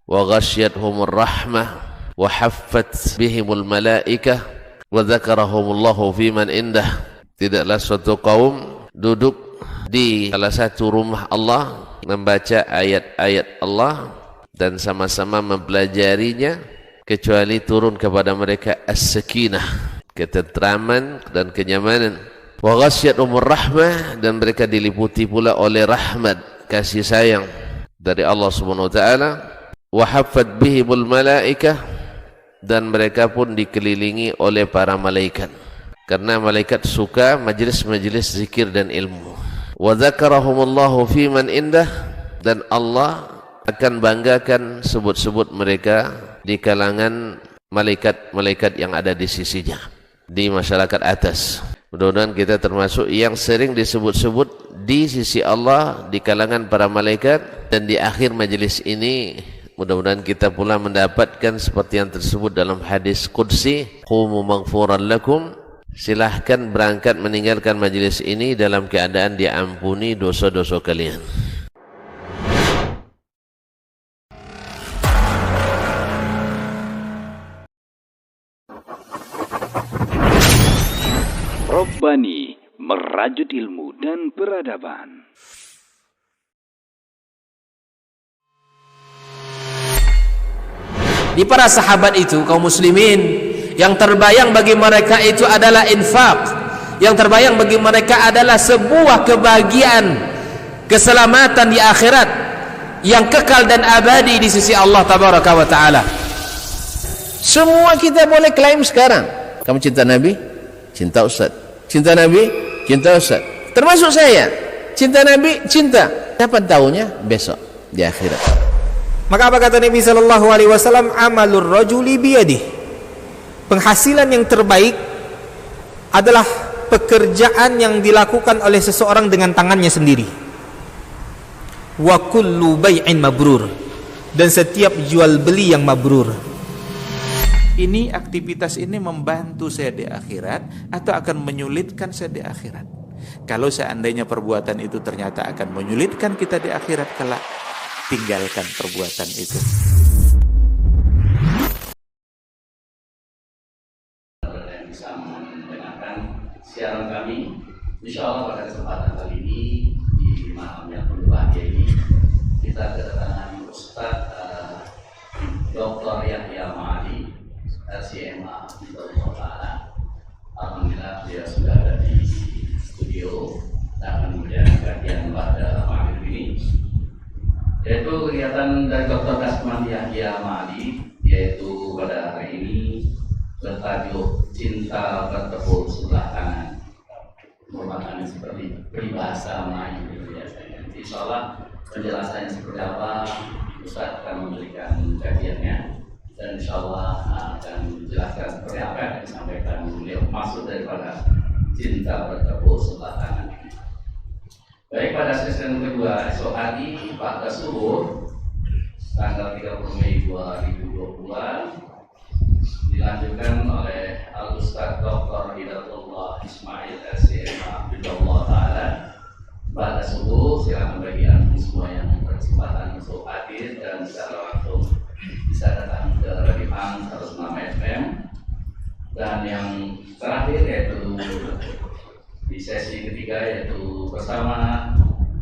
wa ghasyiyatuhumur rahmah wa haffat bihimul malaikah wa dzakarahumullahu fi man indah. Tidaklah suatu kaum duduk di salah satu rumah Allah membaca ayat-ayat Allah dan sama-sama mempelajarinya, kecuali turun kepada mereka as-sakinah, ketentraman dan kenyamanan. Wa ghasyiyatuhumur rahmah, dan mereka diliputi pula oleh rahmat, kasih sayang dari Allah Subhanahu wa taala. Wa haffat bihimul malaikah, dan mereka pun dikelilingi oleh para malaikat, karena malaikat suka majlis-majlis zikir dan ilmu. Wa dzakarahumullahu fi man indah, dan Allah akan banggakan sebut-sebut mereka di kalangan malaikat-malaikat yang ada di sisinya, di masyarakat atas. Mudah-mudahan kita termasuk yang sering disebut-sebut di sisi Allah, di kalangan para malaikat, dan di akhir majelis ini mudah-mudahan kita pula mendapatkan seperti yang tersebut dalam hadis qudsi, qumu maghfuran lakum, silahkan berangkat meninggalkan majelis ini dalam keadaan diampuni dosa-dosa kalian. Robbani, merajut ilmu dan peradaban. Di para sahabat itu, kaum muslimin, yang terbayang bagi mereka itu adalah infak, yang terbayang bagi mereka adalah sebuah kebahagiaan, keselamatan di akhirat yang kekal dan abadi di sisi Allah tabaraka wa taala. Semua kita boleh klaim sekarang, kamu cinta Nabi, cinta Ustaz. Cinta Nabi, cinta Ustaz. Termasuk saya, cinta Nabi, cinta. Kapan tahunya? Besok di akhirat. Maka apa kata Nabi sallallahu alaihi wasallam? Amalur rajuli biyadihi. Penghasilan yang terbaik adalah pekerjaan yang dilakukan oleh seseorang dengan tangannya sendiri. Wa kullu bai'in mabrur, dan setiap jual beli yang mabrur. Ini aktivitas ini membantu saya di akhirat atau akan menyulitkan saya di akhirat? Kalau seandainya perbuatan itu ternyata akan menyulitkan kita di akhirat kelak, tinggalkan perbuatan itu. Yang bisa mendengarkan siaran kami, insya Allah pada kesempatan kali ini di malam yang penuh bahagia ini kita kedatangan Ustaz Dr. Yahya Ma'ali, LCMA Ta'ala. Alhamdulillah dia sudah ada di studio dan kemudian kajian pada malam ini, yaitu kegiatan dari Dr. Dasman Yahya Ma'ali, yaitu pada hari ini bertajuk Cinta Bertepuk Sebelah Tangan, merupakan seperti peribahasa Melayu biasanya. Insya Allah penjelasannya seperti apa, Ustaz akan memberikan kajiannya, dan insya Allah akan menjelaskan seperti apa yang disampaikan beliau, maksud daripada cinta bertepuk sebelah tangan. Baik, pada sesi yang kedua esok hari pada subuh tanggal 30 Mei 2020 dilanjutkan oleh Al-Ustaz Dr. Hidayatullah Ismail LCMA Ta'ala. Pada subuh silakan bagi antum semua yang berkesempatan untuk hadir dan secara langsung bisa datang ke Radio Hang 106 FM. Dan yang terakhir yaitu di sesi ketiga, yaitu bersama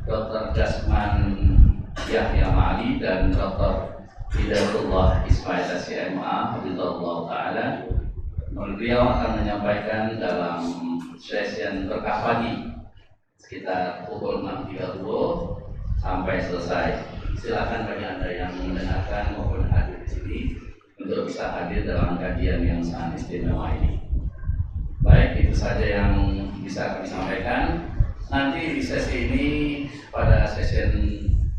Dr. Dasman Yahya Ma'ali dan Dr. Hidayatullah Ismail LCMA Ta'ala. Beliau akan menyampaikan dalam sesi berkah pagi sekitar pukul 6.30 sampai selesai. Silakan bagi Anda yang mendengarkan maupun hadir di sini untuk bisa hadir dalam kajian yang sangat istimewa ini. Baik, itu saja yang bisa kami sampaikan. Nanti di sesi ini pada sesi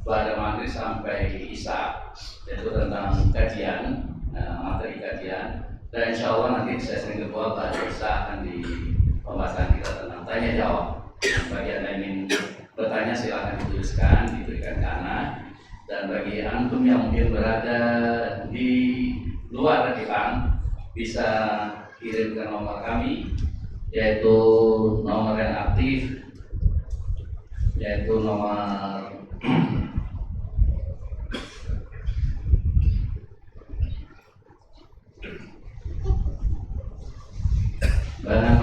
pada maghrib sampai isya, yaitu tentang kajian, materi kajian. Dan insya Allah nanti di sesi kedua pada isya akan di pembahasan kita tentang tanya jawab. Bagi Anda yang ingin bertanya silakan dituliskan, diberikan ke anak. Dan bagi antum yang mungkin berada di luar Jepang, bisa kirim ke nomor kami, yaitu nomor yang aktif, yaitu nomor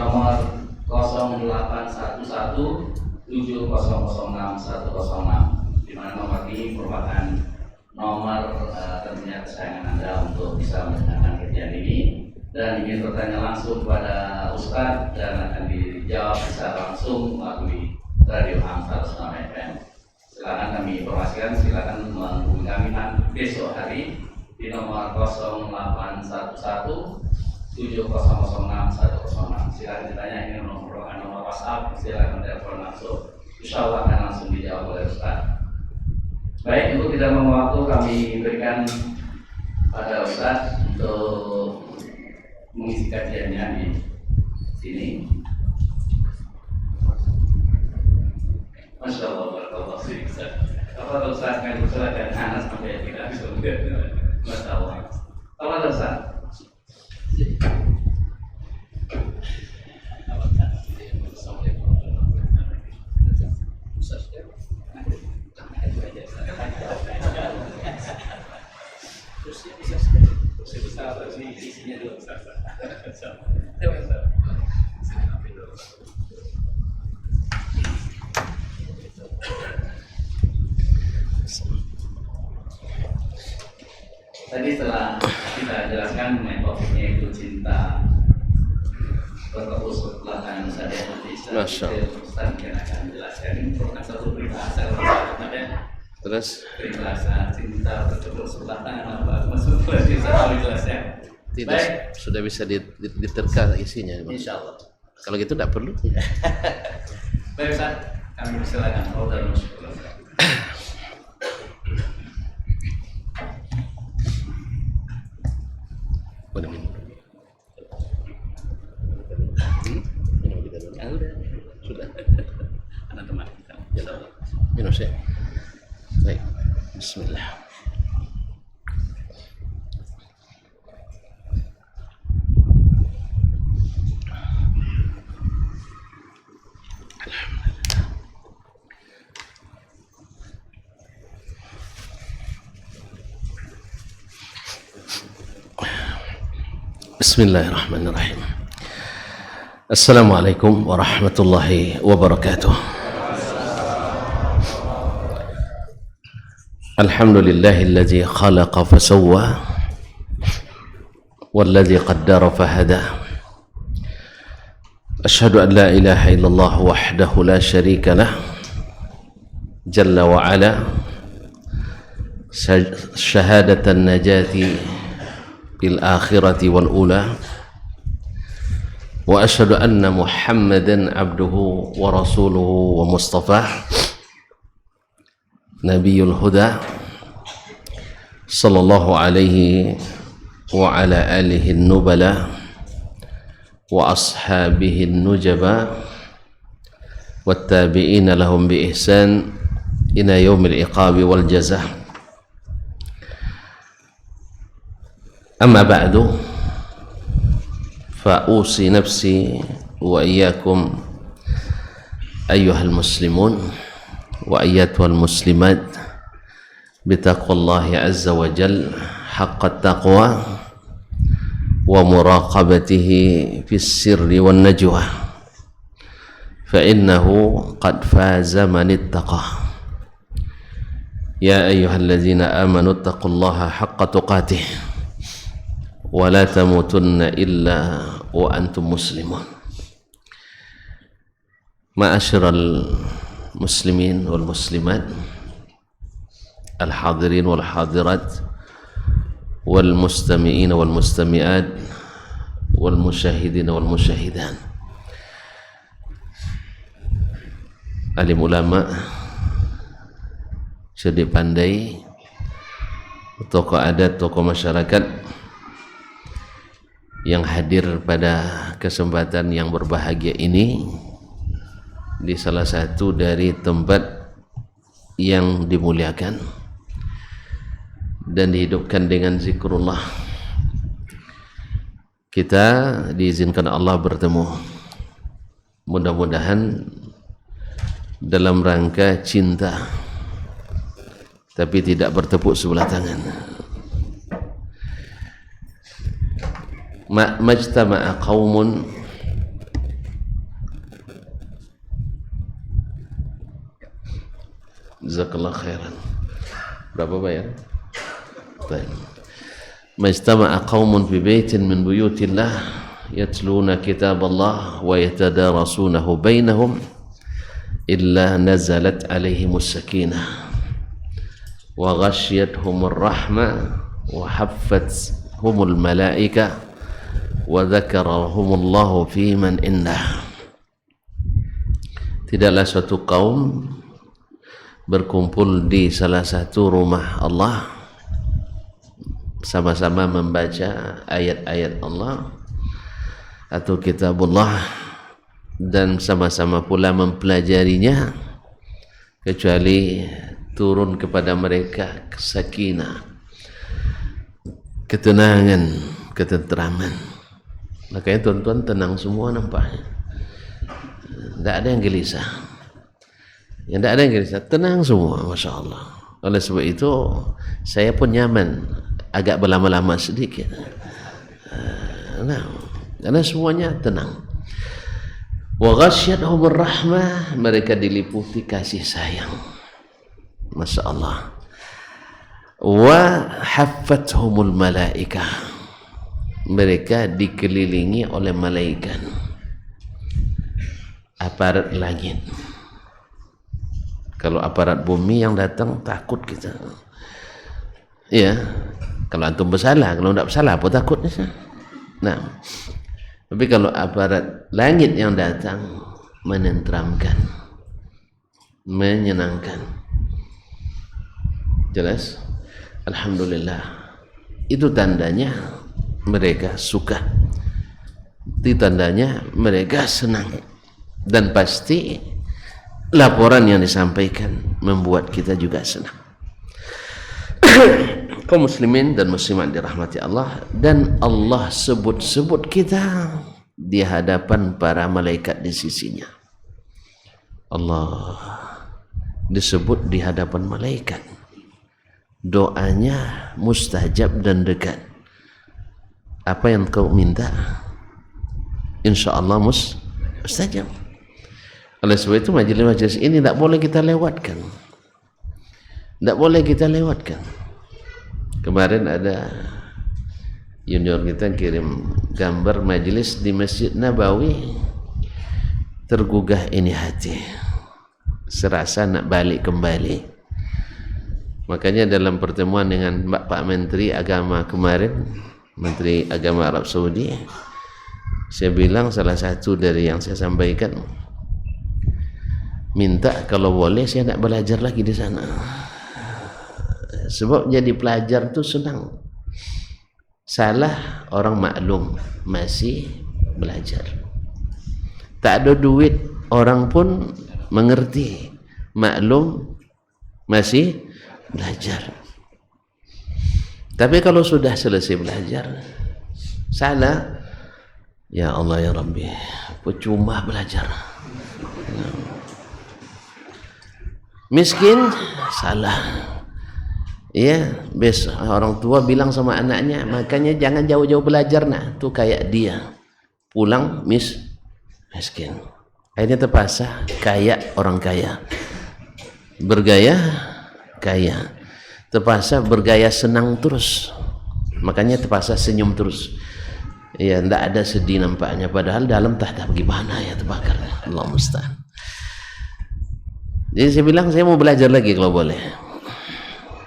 nomor 08117006-106, di mana nomor ini merupakan nomor tentunya kesayangan Anda untuk bisa mendengarkan kajian ini, dan ingin bertanya langsung kepada Ustadz dan akan dijawab secara langsung melalui Radio Ham 106 FM. Silakan kami informasikan, silakan menghubungi kami besok hari di nomor 08117006-106. Silakan ditanya, ini merupakan nomor WhatsApp, silakan telepon langsung. Insya Allah akan langsung dijawab oleh Ustaz. Baik, untuk tidak membuang waktu, kami berikan pada Ustaz untuk mengisi kajiannya di sini. Masya Allah, barakallahu fiik Ustaz. Apa Ustaz akan bersilakan Anas sampai tidak bisa melihat. Masya Allah. Apa Ustaz? Tadi setelah kita jelaskan mengenai topiknya itu cinta bertepus belakang saja, nanti Ustaz mungkin akan menjelaskan. Ini merupakan satu peribahasa Terus peribahasa cinta bertepus belakang apa maksudnya bisa dijelaskan? tidak. Baik. Sudah bisa diterka isinya. Insya Allah. Kalau gitu tidak perlu. Baik Ustaz, kami persilakan. Sudah. Anak teman kita. Minum ya. Baik. Bismillah. Bismillahirrahmanirrahim. Assalamualaikum warahmatullahi wabarakatuh. Alhamdulillahilladzi khalaqa fasawwa walladzi qaddara fahada. Asyhadu an la ilaha illallah wahdahu la syarika lah jalla wa ala syahadatan najati bil akhirati wal ula. Wa asyhadu anna Muhammadan abduhu wa rasuluhu wa mustafah nabiyul huda sallallahu alaihi wa ala alihi nubala wa ashabihi nujaba wa tabi'ina lahum bi ihsan ila yaumil iqabi wal jazaa. Amma ba'du, فأوصي نفسي وإياكم أيها المسلمون وأيتها المسلمات بتقوى الله عز وجل حق التقوى ومراقبته في السر والنجوى فإنه قد فاز من اتقى. يا أيها الذين آمنوا اتقوا الله حق تقاته ولا تموتن إلا وأنتم مسلمون. معاشر المسلمين والمسلمات الحاضرين والحاضرات والمستمعين والمستمعات والمشاهدين والمشاهدات, alim ulama, cerdik pandai, tokoh adat, tokoh masyarakat yang hadir pada kesempatan yang berbahagia ini di salah satu dari tempat yang dimuliakan dan dihidupkan dengan zikrullah. Kita diizinkan Allah bertemu, mudah-mudahan dalam rangka cinta, tapi tidak bertepuk sebelah tangan. Majtama'a qaumun Jazakallah khairan. Berapa bayar? Baik. Majtama'a qaumun fi baitin min buyutillah yatluna kitaballah wa yatadarasunahu bainahum illa nazalat alaihimus sakinah wa ghasyiyatuhumur rahmah wa haffathumul malaikah wa dzakarahumullahu fi man indah. Tidaklah suatu kaum berkumpul di salah satu rumah Allah, sama-sama membaca ayat-ayat Allah atau kitabullah dan sama-sama pula mempelajarinya, kecuali turun kepada mereka sakinah, ketenangan, ketenteraman. Makanya tuan-tuan tenang semua nampaknya, tidak ada yang gelisah. Yang tidak ada yang gelisah, tenang semua, Masya Allah. Oleh sebab itu saya pun nyaman agak berlama-lama sedikit, nah, karena semuanya tenang. Wa ghasyiyatuhumur rahmah, mereka diliputi kasih sayang, Masya Allah. Wa haffathumul malaikah, mereka dikelilingi oleh malaikat, aparat langit. Kalau aparat bumi yang datang takut kita, ya. Kalau antum bersalah, kalau tidak bersalah apa takutnya? Nah, tapi kalau aparat langit yang datang menenteramkan, menyenangkan, jelas. Alhamdulillah, itu tandanya mereka suka, itu tandanya mereka senang, dan pasti laporan yang disampaikan membuat kita juga senang. Kaum muslimin dan muslimat dirahmati Allah, dan Allah sebut-sebut kita di hadapan para malaikat di sisinya. Allah disebut di hadapan malaikat, doanya mustajab dan dekat. Apa yang kau minta, insya Allah mustajab. Oleh sebab itu majelis-majelis ini tidak boleh kita lewatkan, tidak boleh kita lewatkan. Kemarin ada junior kita kirim gambar majelis di Masjid Nabawi, tergugah ini hati, serasa nak balik kembali. Makanya dalam pertemuan dengan Pak Menteri Agama kemarin, Menteri Agama Arab Saudi, saya bilang salah satu dari yang saya sampaikan, minta kalau boleh saya nak belajar lagi di sana. Sebab jadi pelajar tu senang. Salah orang maklum, masih belajar. Tak ada duit, orang pun mengerti, maklum, masih belajar. Tapi kalau sudah selesai belajar, salah, ya Allah ya Rabbi, percuma belajar. Miskin, salah. Ya, besok orang tua bilang sama anaknya, makanya jangan jauh-jauh belajar nak, tuh kayak dia pulang miskin. Akhirnya terpaksa kaya orang kaya, bergaya kaya, terpaksa bergaya senang terus, makanya terpaksa senyum terus. Ya, tidak ada sedih nampaknya, padahal dalam tak bagaimana ya terbakar. Allah musta'an. Jadi saya bilang saya mau belajar lagi kalau boleh.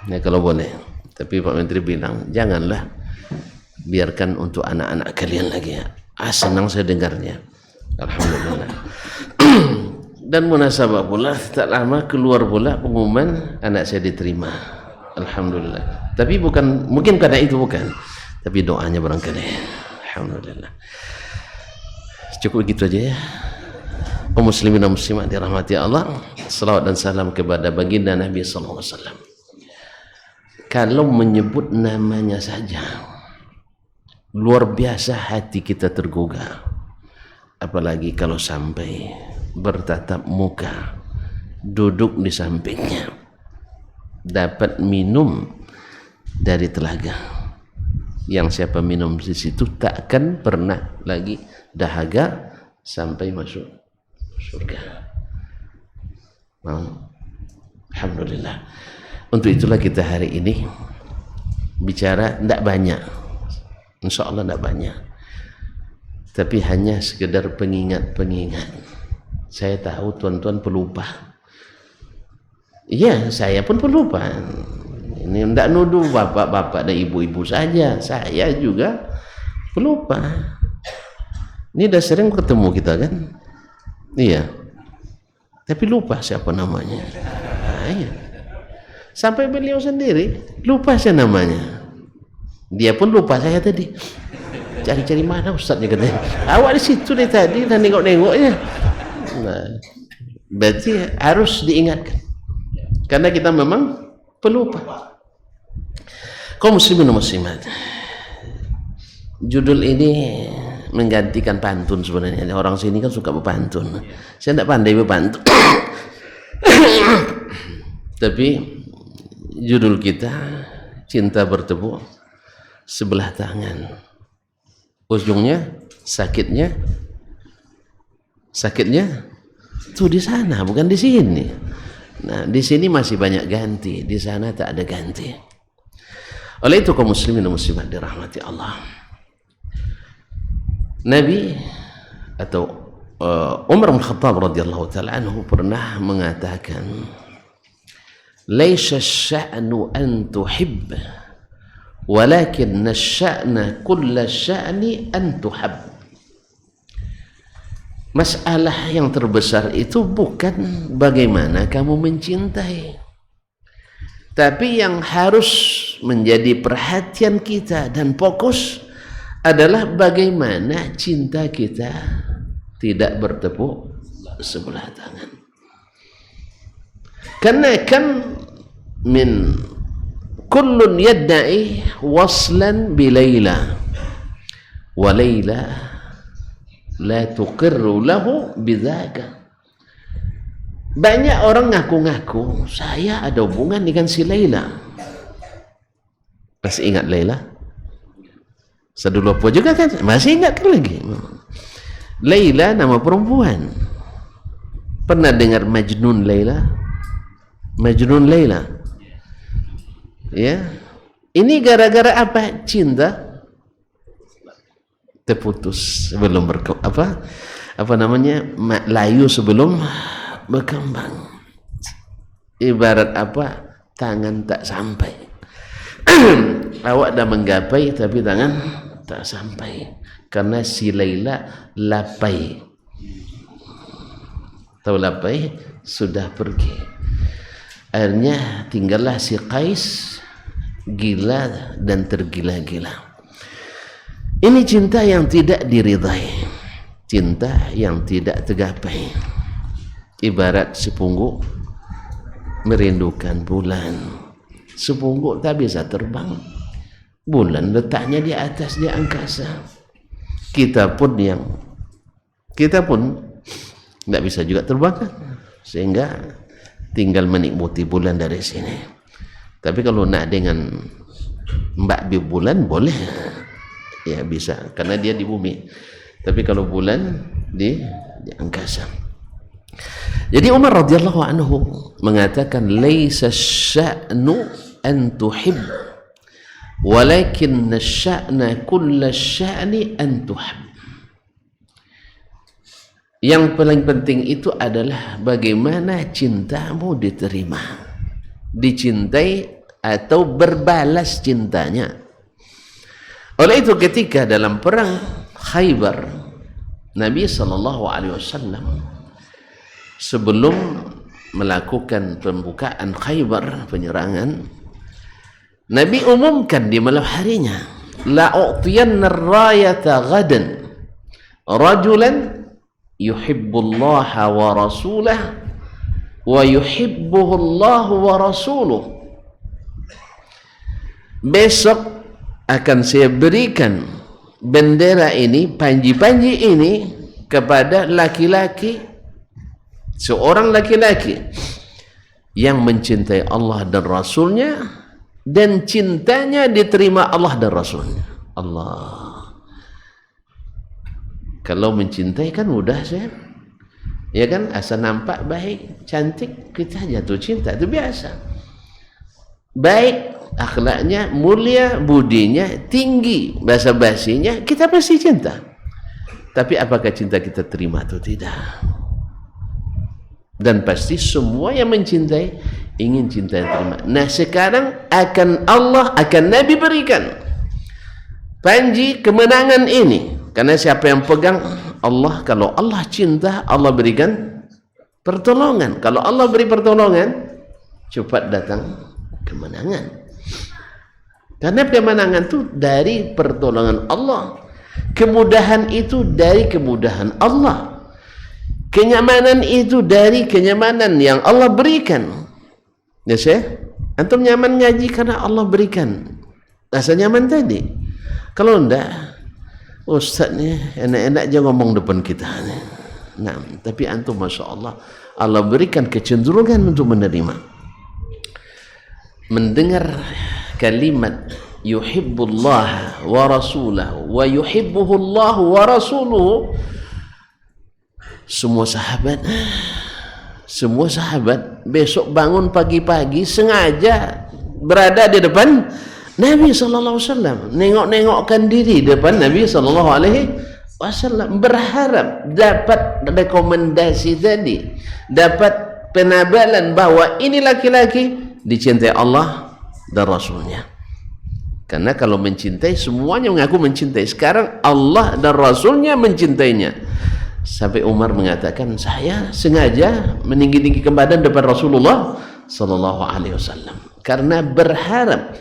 Ya kalau boleh, tapi Pak Menteri bilang janganlah, biarkan untuk anak-anak kalian lagi ya. Senang saya dengarnya, alhamdulillah. Dan munasabah pula tak lama keluar pula pengumuman anak saya diterima, alhamdulillah. Tapi bukan, mungkin karena itu bukan, tapi doanya barangkali, alhamdulillah. Cukup gitu aja ya. Kaum muslimin dan muslimat dirahmati Allah, salawat dan salam kepada baginda Nabi sallallahu alaihi wasallam. Kalau menyebut namanya saja luar biasa hati kita tergugah, apalagi kalau sampai bertatap muka, duduk di sampingnya, dapat minum dari telaga yang siapa minum di situ tak akan pernah lagi dahaga sampai masuk surga. Alhamdulillah. Untuk itulah kita hari ini bicara tidak banyak, insya Allah tidak banyak, tapi hanya sekedar pengingat-pengingat. Saya tahu tuan-tuan pelupa. Iya, saya pun pelupa. Ini tidak nuduh bapak-bapak dan ibu-ibu saja, saya juga pelupa. Ini dah sering ketemu kita kan, iya, tapi lupa siapa namanya. Nah, iya. Sampai beliau sendiri lupa saya namanya. Dia pun lupa saya tadi. Cari-cari mana ustadznya katanya. Awak di situ deh tadi dan nengok-nengoknya. Nah, berarti harus diingatkan. Karena kita memang pelupa. Kaum muslimin dan muslimat. Judul ini menggantikan pantun sebenarnya. Orang sini kan suka berpantun. Saya tidak pandai berpantun. Tapi judul kita cinta bertepuk sebelah tangan. Ujungnya sakitnya tuh di sana, bukan di sini. Nah, di sini masih banyak ganti, di sana tak ada ganti. Oleh itu kaum muslimin dan muslimat dirahmati Allah, Nabi atau Umar bin Khattab radhiyallahu taala anhu pernah mengatakan, "Laisa asy-sya'nu an tuhib, walakin asy-sya'na kulla sya'ni an tuhab." Masalah yang terbesar itu bukan bagaimana kamu mencintai, tapi yang harus menjadi perhatian kita dan fokus adalah bagaimana cinta kita tidak bertepuk sebelah tangan. Karena kan min kullun yadda'i waslan bi Laila wa Laila la tuqirru lahu bidzaka. Banyak orang ngaku-ngaku saya ada hubungan dengan si Laila. Masih ingat Laila? Sedulu apa juga kan? Masih ingat kan lagi? Laila nama perempuan. Pernah dengar Majnun Laila? Majnun Laila. Ya. Ini gara-gara apa? Cinta terputus sebelum apa namanya? Layu sebelum berkembang. Ibarat apa? Tangan tak sampai. Awak dah menggapai tapi tangan tak sampai. Karena si Laila lapai. Tahu lapai? Sudah pergi. Akhirnya tinggallah si Qais gila dan tergila-gila. Ini cinta yang tidak diridai, cinta yang tidak tergapai. Ibarat sepunggu merindukan bulan. Sepunggu tak bisa terbang, bulan letaknya di atas di angkasa. Kita pun tidak bisa juga terbang kan? Sehingga tinggal menikmati bulan dari sini. Tapi kalau nak dengan Mbak Bi bulan boleh, ya bisa, karena dia di bumi. Tapi kalau bulan di angkasa. Jadi Umar radhiyallahu anhu mengatakan, laisa sya'nu an tuhib, walakin asy-sya'na kulla sya'ni an tuhab. Yang paling penting itu adalah bagaimana cintamu diterima, dicintai atau berbalas cintanya. Oleh itu ketika dalam perang Khaybar, Nabi SAW sebelum melakukan pembukaan Khaybar, penyerangan, Nabi umumkan di malam harinya, la u'tiyanna ar-rayata ghadan rajulan yuhibbullaha wa rasulah wa yuhibbuhullahu wa rasuluh. Besok akan saya berikan bendera ini, panji-panji ini kepada laki-laki, seorang laki-laki yang mencintai Allah dan Rasulnya dan cintanya diterima Allah dan Rasulnya. Allah. Kalau mencintai kan mudah, saya Ya kan, asal nampak baik, cantik, kita jatuh cinta, itu biasa. Baik akhlaknya, mulia budinya, tinggi bahasa basinya, kita pasti cinta. Tapi apakah cinta kita terima atau tidak? Dan pasti semua yang mencintai ingin cinta yang terima. Nah sekarang akan Allah, akan Nabi berikan panji kemenangan ini, karena siapa yang pegang Allah, kalau Allah cinta, Allah berikan pertolongan. Kalau Allah beri pertolongan, cepat datang kemenangan. Karena kemenangan itu dari pertolongan Allah, kemudahan itu dari kemudahan Allah, kenyamanan itu dari kenyamanan yang Allah berikan. Ya Syekh, antum nyaman ngaji karena Allah berikan rasa nyaman tadi. Kalau enggak, Ustaz ni enak-enak je ngomong depan kita ni. Nah, tapi antum Masya Allah, Allah berikan kecenderungan untuk menerima. Mendengar kalimat yuhibbullah wa rasulahu wa yuhibbuhullah wa rasuluhu, semua sahabat besok bangun pagi-pagi sengaja berada di depan Nabi SAW, nengok-nengokkan diri depan Nabi SAW, berharap dapat rekomendasi tadi, dapat penabalan bahwa ini laki-laki dicintai Allah dan Rasulnya. Karena kalau mencintai, semuanya mengaku mencintai. Sekarang Allah dan Rasulnya mencintainya. Sampai Umar mengatakan, saya sengaja meninggi-tinggikan badan depan Rasulullah SAW karena berharap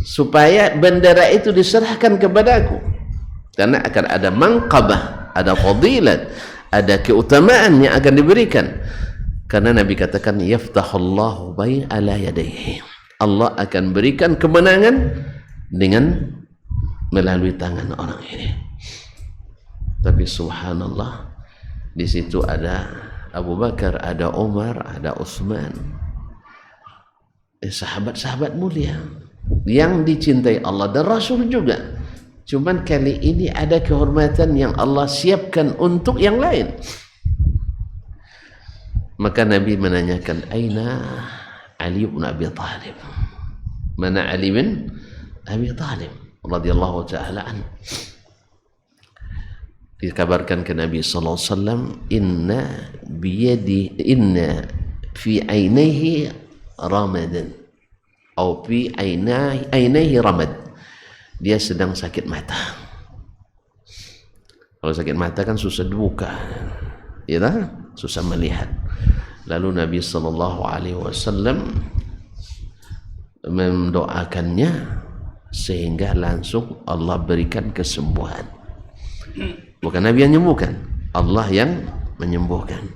supaya bendera itu diserahkan kepadaku, karena akan ada manqabah, ada fadilat, ada keutamaan yang akan diberikan. Karena Nabi katakan yaftahullahu ala yadayhi, Allah akan berikan kemenangan dengan melalui tangan orang ini. Tapi subhanallah, di situ ada Abu Bakar, ada Umar, ada Utsman, sahabat-sahabat mulia yang dicintai Allah dan Rasul juga. Cuman kali ini ada kehormatan yang Allah siapkan untuk yang lain. Maka Nabi menanyakan, aina Ali bin Abi Thalib? Mana Ali bin Abi Thalib radhiyallahu taala an? Dikabarkan ke Nabi sallallahu alaihi wasallam, inna fi ainaihi ramadan, atau fi ainaihi ramad, dia sedang sakit mata. Kalau sakit mata kan susah dibuka, ya tak? Susah melihat. Lalu Nabi sallallahu alaihi wasallam mendoakannya sehingga langsung Allah berikan kesembuhan. Bukan Nabi yang menyembuhkan, Allah yang menyembuhkan.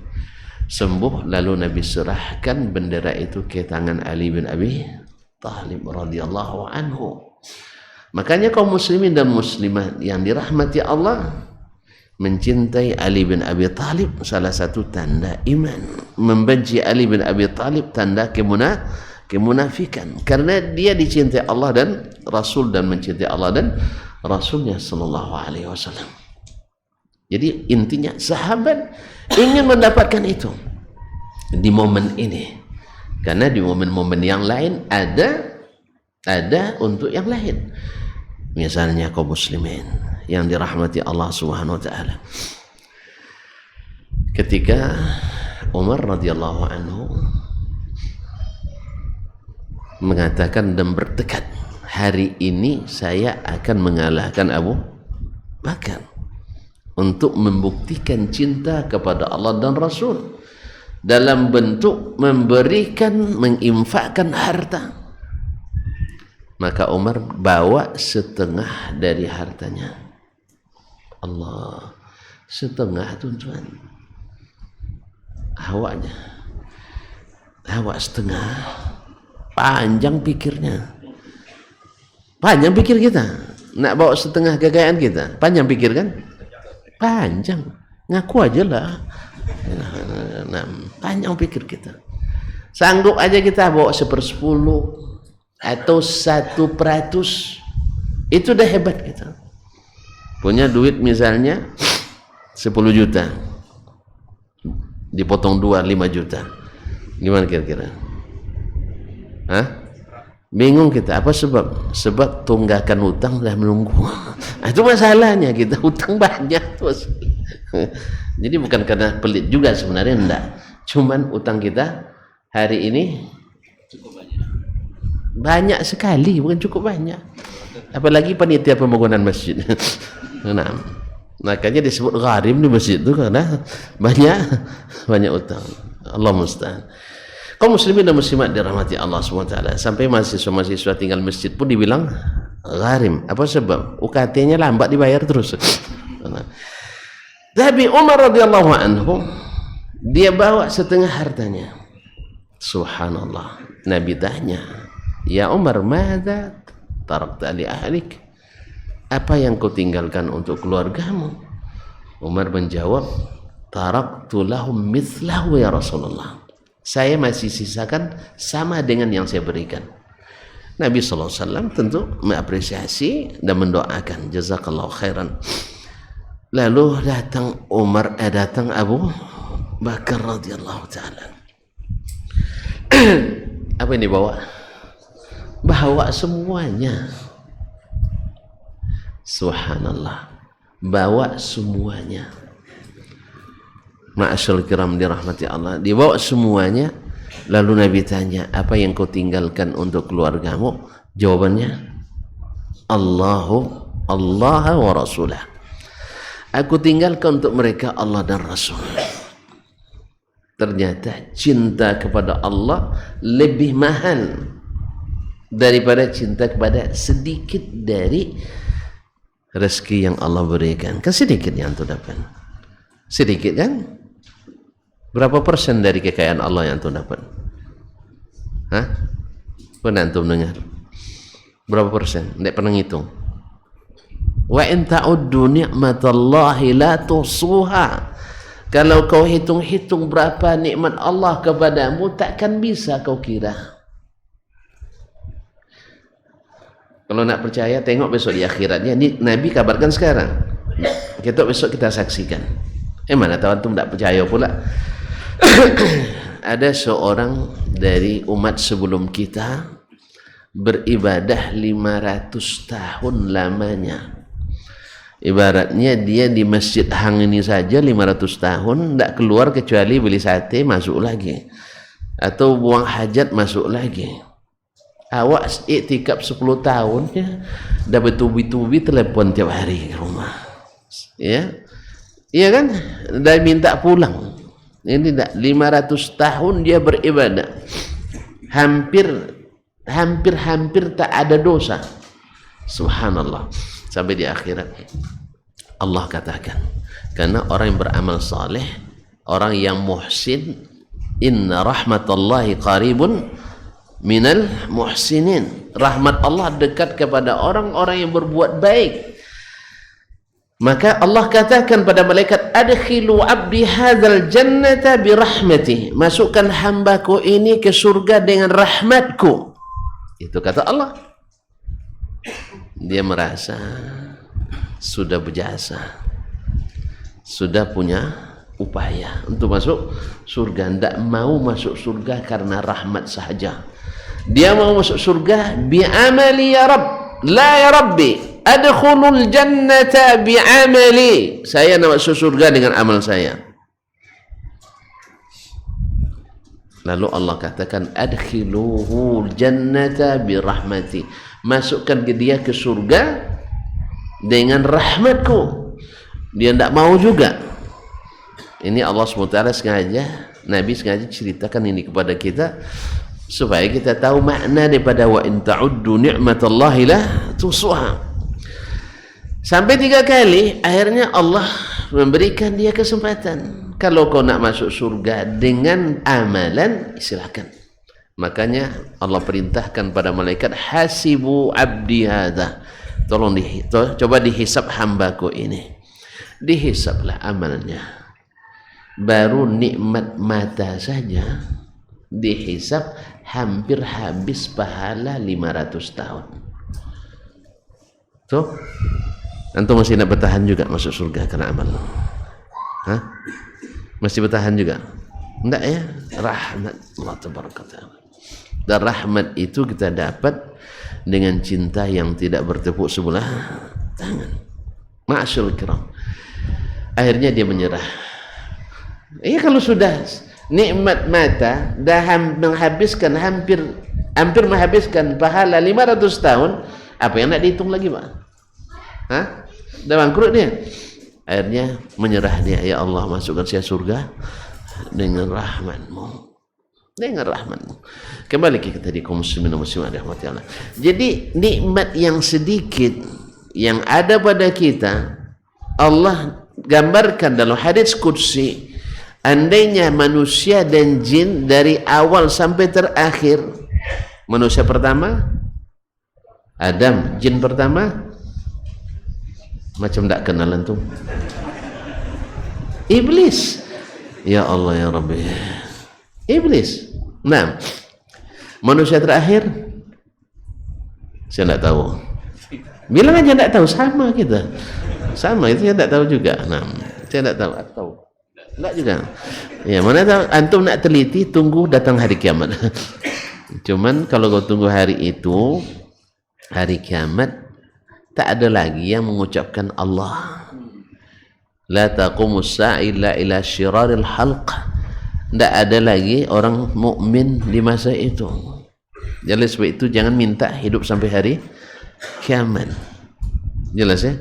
Sembuh, lalu Nabi serahkan bendera itu ke tangan Ali bin Abi Thalib radhiyallahu anhu. Makanya kaum muslimin dan muslimat yang dirahmati Allah, mencintai Ali bin Abi Thalib salah satu tanda iman. Membenci Ali bin Abi Thalib tanda kemunafikan, karena dia dicintai Allah dan Rasul, dan mencintai Allah dan Rasulnya sallallahu alaihi wasallam. Jadi intinya sahabat ingin mendapatkan itu di momen ini, karena di momen-momen yang lain ada untuk yang lain. Misalnya kaum muslimin yang dirahmati Allah Subhanahu wa taala, ketika Umar radhiyallahu anhu mengatakan dan bertekad, hari ini saya akan mengalahkan Abu Bakar, untuk membuktikan cinta kepada Allah dan Rasul dalam bentuk memberikan, menginfakkan harta. Maka Umar bawa setengah dari hartanya. Allah, setengah tuan-tuan. Awak setengah. Panjang pikirnya. Panjang pikir kita. Nak bawa setengah kekayaan kita. Panjang pikir kan? Panjang. Ngaku aja lah. Nah, panjang pikir kita. Sanggup aja kita bawa 1/10 atau 1%, itu udah hebat kita. Punya duit misalnya 10 juta, dipotong 2 5 juta. Gimana kira-kira? Hah? Bingung kita. Apa sebab? Sebab tunggakan hutang dah menunggu. Itu masalahnya, kita hutang banyak terus. Jadi bukan karena pelit juga sebenarnya, enggak. Cuman utang kita hari ini banyak sekali, bukan cukup banyak. Apalagi panitia pembangunan masjid. Nah, makanya disebut gharim di masjid itu karena banyak utang. Allah musta'an. Kaum muslimin dan muslimat dirahmati Allah SWT, sampai mahasiswa-mahasiswa tinggal masjid pun dibilang gharim. Apa sebab? UKT-nya lambat dibayar terus. Tapi Umar radhiyallahu anhu, dia bawa setengah hartanya. Subhanallah. Nabi tanya, "Ya Umar, madza tarakta li ahlik?" Apa yang kau tinggalkan untuk keluargamu? Umar menjawab, "Taraktu lahum mithlahu ya Rasulullah." Saya masih sisakan sama dengan yang saya berikan. Nabi SAW tentu mengapresiasi dan mendoakan, jazakallahu khairan. Lalu datang datang Abu Bakar radhiyallahu ta'ala. Apa yang dibawa? Bawa semuanya. Subhanallah, bawa semuanya. Ma'asyarul kiram dirahmati Allah, dibawa semuanya. Lalu Nabi tanya, apa yang kau tinggalkan untuk keluargamu? Jawabannya, Allah wa Rasulah. Aku tinggalkan untuk mereka Allah dan Rasul. Ternyata cinta kepada Allah lebih mahal daripada cinta kepada sedikit dari rezeki yang Allah berikan. Kan sedikit yang tu dapat. Sedikit kan? Berapa persen dari kekayaan Allah yang antum dapat? Hah? Pernah antum dengar? Berapa persen? Tidak pernah ngitung. Wa in ta'uddu ni'matallahi la tuhsuha. Kalau kau hitung-hitung berapa nikmat Allah kepadamu, takkan bisa kau kira. Kalau nak percaya, tengok besok di akhiratnya. Ini Nabi kabarkan sekarang. Kita besok kita saksikan. Mana tahu antum tak percaya pula. Ada seorang dari umat sebelum kita beribadah 500 tahun lamanya. Ibaratnya dia di Masjid Hang ini saja 500 tahun tak keluar kecuali beli sate masuk lagi, atau buang hajat masuk lagi. Awak iktikaf 10 tahun ya, dah bertubi-tubi telepon tiap hari ke rumah. Ya. Iya kan? Dah minta pulang. Ini tak 500 tahun dia beribadah. Hampir tak ada dosa. Subhanallah. Sampai di akhirat Allah katakan, karena orang yang beramal saleh, orang yang muhsin, inna rahmatallahi qaribun minal muhsinin. Rahmat Allah dekat kepada orang-orang yang berbuat baik. Maka Allah katakan pada malaikat, adkhilu abdi hadzal jannata birahmati. Masukkan hambaku ini ke surga dengan rahmatku. Itu kata Allah. Dia merasa sudah berjasa, sudah punya upaya untuk masuk surga. Tidak mau masuk surga karena rahmat sahaja. Dia mau masuk surga bi'amali ya Rabb, la ya Rabbi adkhulul jannata bi'amali. Saya nak masuk surga dengan amal saya. Lalu Allah katakan adkhiluhul jannata birahmati. Masukkan dia ke surga dengan rahmatku. Dia tidak mau juga. Ini Allah SWT sengaja, Nabi sengaja ceritakan ini kepada kita supaya kita tahu makna daripada wa in ta'uddu ni'matallahi la tuhsuha. Sampai 3 kali akhirnya Allah memberikan dia kesempatan. Kalau kau nak masuk surga dengan amalan, silakan. Makanya Allah perintahkan pada malaikat, hasibu abdi hadza. Tolong coba dihisab hambaku ini. Dihisablah amalnya. Baru nikmat mata saja dihisab hampir habis pahala 500 tahun. Tuh, antum masih nak bertahan juga masuk surga karena amal. Hah? Masih bertahan juga? Enggak ya, rahmat Allah tabaraka taala. Dan rahmat itu kita dapat dengan cinta yang tidak bertepuk sebelah tangan. Ma'asyul kiram. Akhirnya dia menyerah. Iya, kalau sudah nikmat mata dah menghabiskan hampir menghabiskan pahala 500 tahun, apa yang nak dihitung lagi, Pak? Hah? Dah bangkrut dia. Akhirnya menyerah dia, ya Allah, masukkan saya surga dengan rahmat-Mu. Dengan rahmat-Mu. Kembali kita di kaum muslimin dan muslimat rahmati Allah. Jadi nikmat yang sedikit yang ada pada kita, Allah gambarkan dalam hadits qudsi, andainya manusia dan jin dari awal sampai terakhir, manusia pertama Adam, jin pertama macam tak kenal antum, Iblis. Ya Allah ya Rabbi, Iblis. Nah, manusia terakhir saya tak tahu. Bilang aja tak tahu, sama kita. Sama itu saya tak tahu juga. Nah, saya tak tahu atau enggak juga. Ya, mana tahu, antum nak teliti, tunggu datang hari kiamat. Cuman kalau kau tunggu hari itu, hari kiamat, tak ada lagi yang mengucapkan Allah. La taqumus sa'a illa ila syiraril halq. Tak ada lagi orang mukmin di masa itu. Jadi sebab itu jangan minta hidup sampai hari kiamat. Jelas ya?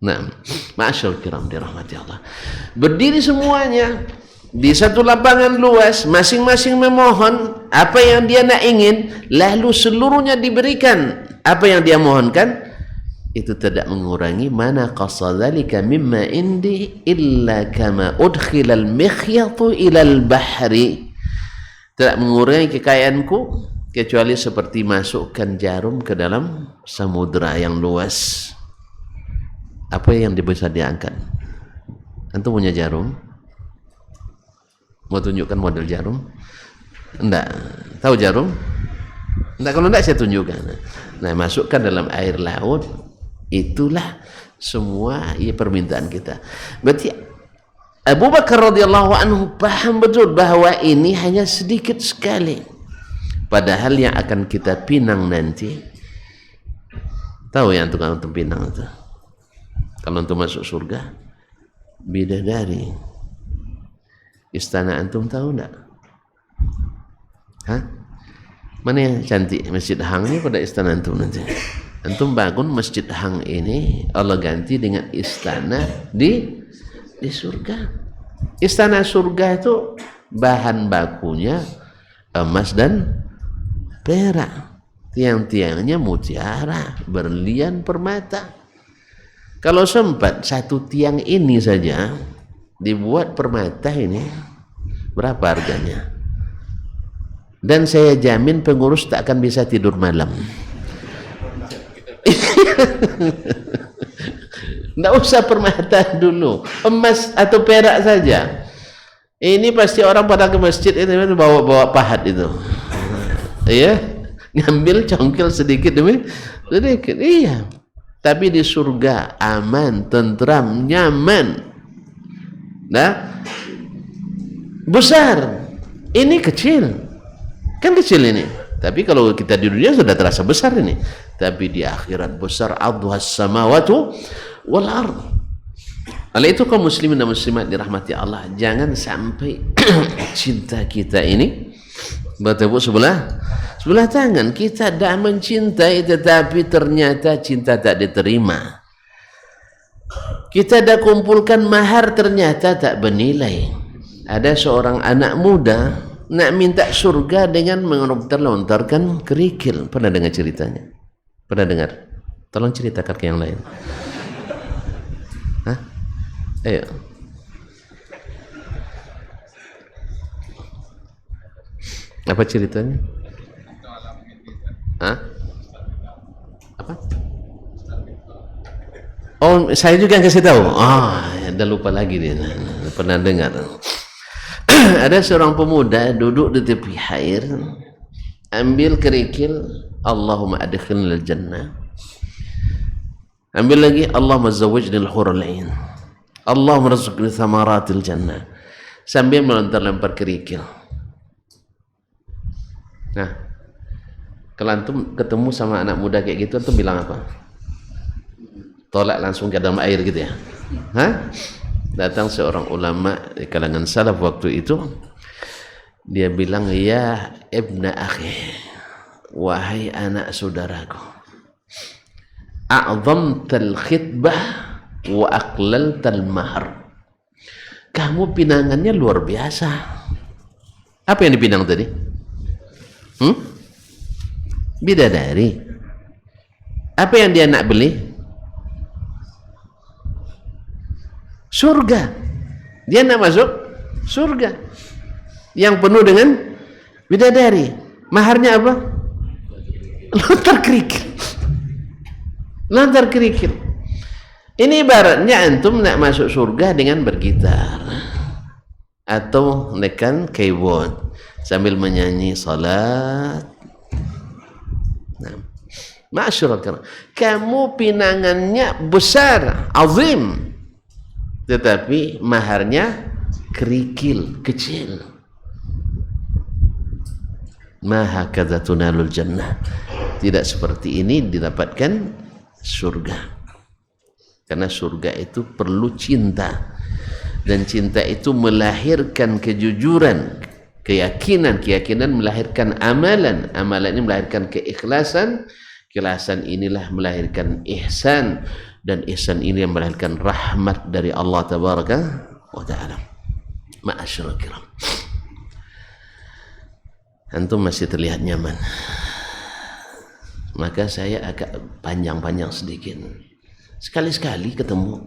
Nah, ma'asyarul kiram dirahmati Allah. Berdiri semuanya di satu lapangan luas, masing-masing memohon apa yang dia nak ingin, lalu seluruhnya diberikan apa yang dia mohonkan. Itu tidak mengurangi mana qasadzalika mimma indi illa kama udkhila al-mikhyatu ila al-bahri. Tidak mengurangi kekayaanku kecuali seperti masukkan jarum ke dalam samudra yang luas. Apa yang bisa diangkat? Antum punya jarum? Mau tunjukkan model jarum? Enggak. Tahu jarum? Enggak, kalau enggak saya tunjukkan. Nah, masukkan dalam air laut, itulah semua permintaan kita. Berarti Abu Bakar radhiyallahu anhu paham betul bahwa ini hanya sedikit sekali. Padahal yang akan kita pinang nanti, tahu ya antum pinang itu? Kalau antum masuk surga, bidadari. Istana antum tahu enggak? Hah? Mana yang cantik Masjid Hang ini pada istana antum nanti? Antum bangun Masjid Hang ini, Allah ganti dengan istana di surga. Istana surga itu bahan bakunya emas dan perak, tiang-tiangnya mutiara, berlian, permata. Kalau sempat satu tiang ini saja dibuat permata ini, berapa harganya? Dan saya jamin pengurus tak akan bisa tidur malam. Tidak usah permata dulu, emas atau perak saja. Ini pasti orang pada ke masjid itu bawa pahat itu, iya, ngambil congkel sedikit demi sedikit, iya. Tapi di surga aman, tentram, nyaman. Nah, besar. Ini kecil, kan kecil ini. Tapi kalau kita di dunia sudah terasa besar ini. Tapi di akhirat besar, adhas samawatu wal ard. Oleh itu kaum muslimin dan muslimat dirahmati Allah, jangan sampai cinta kita ini bertepuk sebelah tangan. Kita dah mencintai tetapi ternyata cinta tak diterima. Kita dah kumpulkan mahar ternyata tak bernilai. Ada seorang anak muda nak minta surga dengan melontarkan kerikil. Pernah dengar ceritanya? Pernah dengar? Tolong ceritakan ke yang lain. Hah? Ayo. Apa ceritanya? Hah? Apa? Oh, saya juga yang kasih tahu. Dah lupa lagi dia. Pernah dengar. Ada seorang pemuda duduk di tepi air, ambil kerikil, Allahumma adkhilnil jannah. Ambil lagi, Allahumma zawwijnil hurul ain. Allahumma rizqni thamaratil jannah. sambil melempar-lempar kerikil. Nah, kalau antum ketemu sama anak muda kayak gitu, antum bilang apa? Tolak langsung ke dalam air gitu ya? Hah? Datang seorang ulama di kalangan salaf waktu itu, dia bilang, ya ibna akhi, wahai anak saudaraku, a'zamtal khitbah wa aqlaltal mahar. Kamu pinangannya luar biasa. Apa yang dipinang tadi? Bidadari. Apa yang dia nak beli? Surga. Dia nak masuk surga yang penuh dengan bidadari. Maharnya apa? Lontar kerikil. Lontar kerikil. Ini ibaratnya antum nak masuk surga dengan bergitar atau nekan keyboard sambil menyanyi salat. Nah, masyaallah, kamu pinangannya besar, azim, tetapi maharnya kerikil, kecil. Ma hakadza tunalul jannah. Tidak seperti ini didapatkan surga. Karena surga itu perlu cinta, dan cinta itu melahirkan kejujuran, keyakinan melahirkan amalan, amalan ini melahirkan keikhlasan, keikhlasan inilah melahirkan ihsan, dan ihsan ini yang melahirkan rahmat dari Allah tabaraka wa taala. Ma'asyiral kiram, antum masih terlihat nyaman, maka saya agak panjang-panjang sedikit. Sekali-sekali ketemu.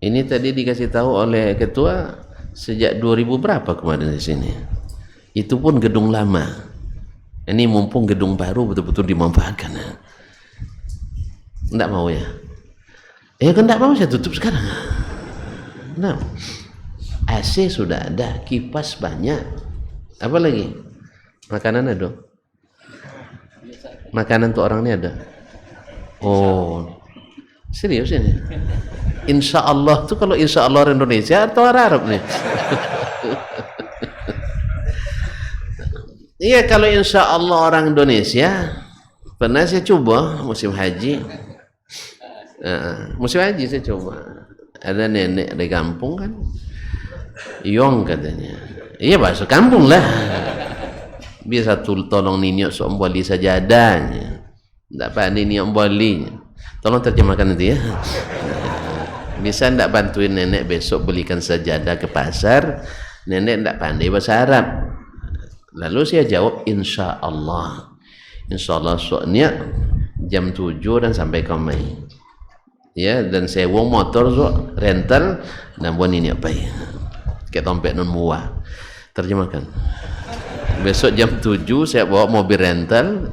Ini tadi dikasih tahu oleh ketua sejak 2000 berapa kemarin di sini. Itu pun gedung lama. Ini mumpung gedung baru betul-betul dimanfaatkan. Enggak mau ya? Kan enggak mau, saya tutup sekarang. Nah, AC sudah ada, kipas banyak. Apa lagi? Makanan ada? Makanan tuh orang ini ada? Oh, serius ini? Insya Allah tuh, kalau insya Allah orang Indonesia atau orang Arab nih? Iya, kalau insya Allah orang Indonesia, pernah saya coba musim haji. Musim haji saya coba. Ada nenek di kampung kan, Yong katanya. Iya, bahasa kampung lah. Biasa tolong ninyok sombali sajadahnya. Tidak pandai ninyok balinya. Tolong terjemahkan nanti ya. Bisa ndak bantuin nenek besok belikan sajadah ke pasar? Nenek ndak pandai bahasa Arab. Lalu saya jawab, insya Allah. Insya Allah soalnya jam 7 dan sampai ke Mai. Ya, dan saya bawa motor rental dan buat ini apa ya? Kayak tompek non muah. Terjemahkan. Besok jam 7 saya bawa mobil rental.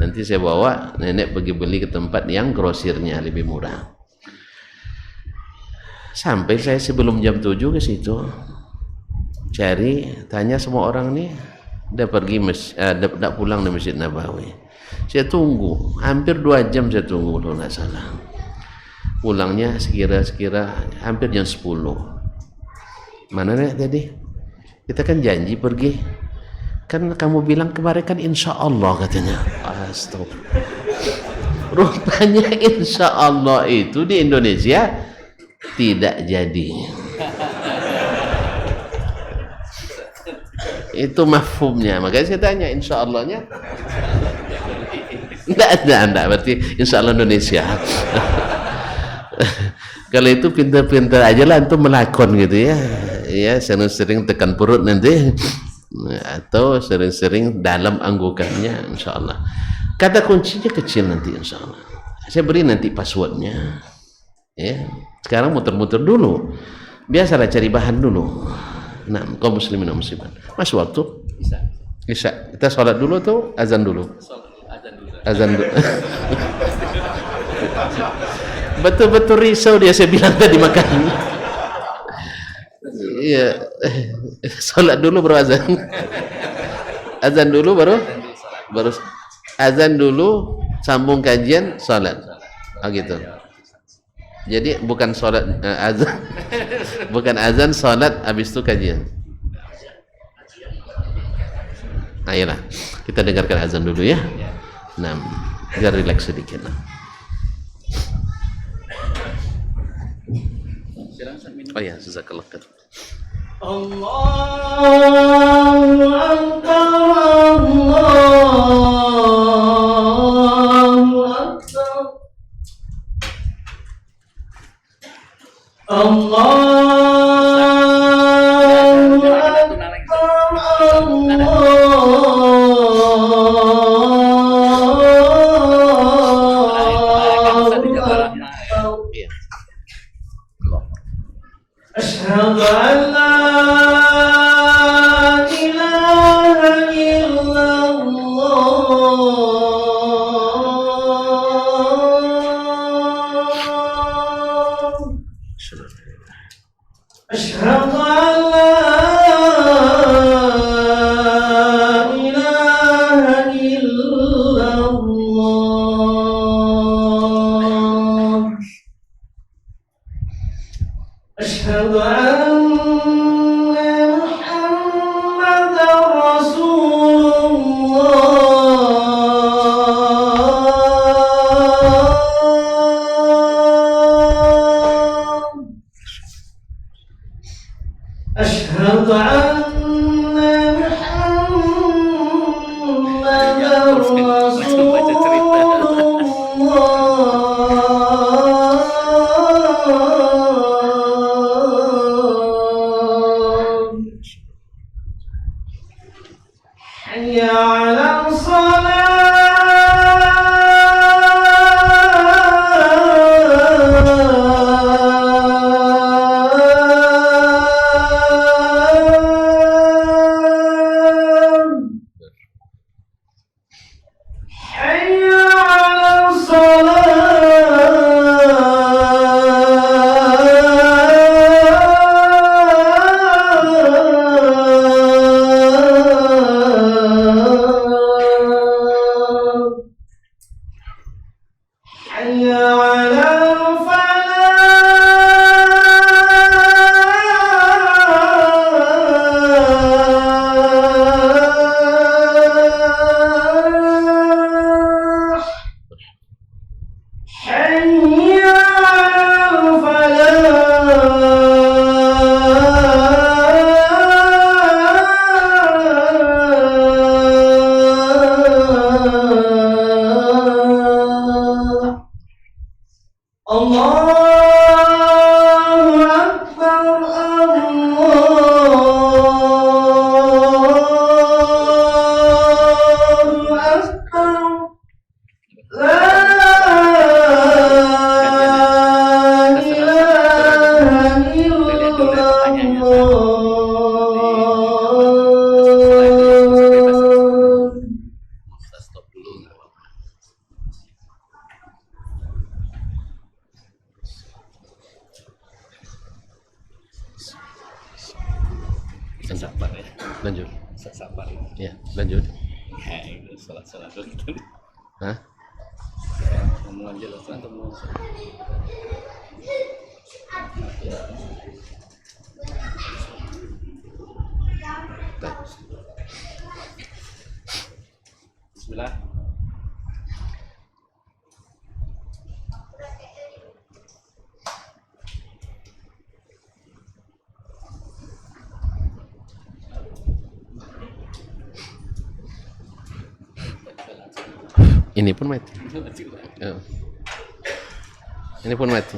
Nanti saya bawa nenek pergi beli ke tempat yang grosirnya lebih murah. Sampai saya sebelum jam 7 ke situ, cari, tanya semua orang nih, udah pergi udah pulang dari Masjid Nabawi. Saya tunggu, hampir 2 jam saya tunggu kalau nggak salah. Pulangnya sekira hampir jam 10. Mana nek tadi? Kita kan janji pergi. Kan kamu bilang kemarin kan insya Allah katanya. Astagfirullah. Rupanya insya Allah itu di Indonesia tidak jadi. Itu mafhumnya. Makanya saya tanya insya Allahnya. Enggak, berarti insya Allah Indonesia. Kalau itu pintar-pintar aja lah antum melakon gitu ya. Ya, sering-sering tekan perut nanti. Atau sering-sering dalam anggukannya, insya Allah. Kata kuncinya kecil nanti, insya Allah. Saya beri nanti passwordnya. Ya, sekarang muter-muter dulu. Biasalah cari bahan dulu. Nah, kaum muslimin dan muslimat. Masuk waktu? Isya. Kita sholat dulu atau azan dulu? Azan dulu. Betul-betul risau dia, saya bilang tadi makan. Iya, sholat dulu baru azan. Azan dulu baru azan dulu, sambung kajian, sholat. Oh gitu. Jadi bukan sholat azan, bukan azan, sholat, habis itu kajian. Ayolah, kita dengarkan azan dulu ya. Nah, biar rileks sedikit. Oh ya, jazakallah khair. Allahu Akbar, Allahu Akbar, Allahu Akbar, Asyhadu an la ilaha illallah. Asyhadu an la ilaha illallah. Asyhadu anna Muhammadar Rasulullah. Asyhadu anna Muhammadar Rasulullah. Hayya 'alal salat. Hayya 'alal salat. Hayya 'alal falah. Hayya 'alal falah. Allahu Akbar, Allahu Akbar. La ilaha illallah. Lanjut. Ya, lanjut. Hah? Bismillah. Ini pun mati. Ya. Ini pun mati.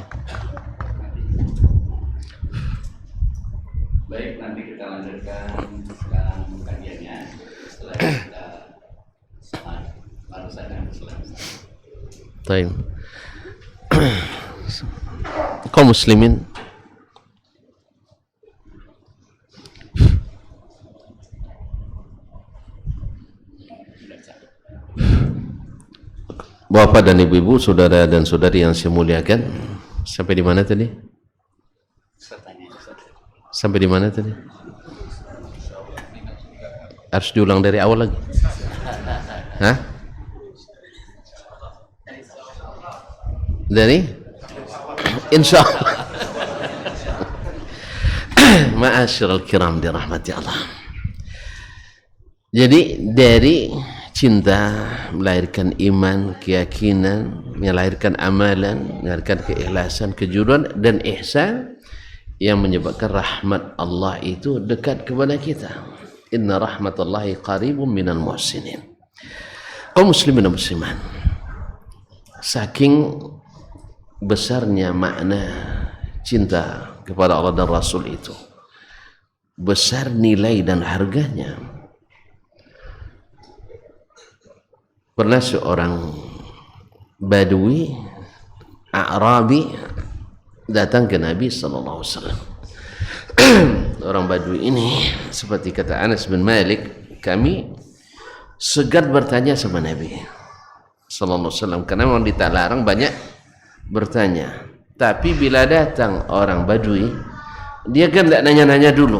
Baik, nanti kita lanjutkan sekarang kajiannya setelah kita sholat baru saja selesai. Baik. Kaum muslimin, Bapak dan Ibu-ibu, saudara dan saudari yang saya muliakan, sampai di mana tadi? Sampai di mana tadi? Harus diulang dari awal lagi. Hah? Dari insyaallah. Ma'asyiral kiram dirahmati Allah. Jadi dari cinta melahirkan iman, keyakinan, melahirkan amalan, melahirkan keikhlasan, kejujuran dan ihsan yang menyebabkan rahmat Allah itu dekat kepada kita. Inna rahmatallahi qaribun minal muhsinin. Kaum muslimin dan muslimat, saking besarnya makna cinta kepada Allah dan Rasul itu, besar nilai dan harganya. Pernah seorang Badui A'rabi datang ke Nabi sallallahu alaihi wasallam. Orang Badui ini seperti kata Anas bin Malik, kami segan bertanya sama Nabi sallallahu alaihi wasallam karena memang dilarang banyak bertanya. Tapi bila datang orang Badui, dia kan tidak nanya-nanya dulu.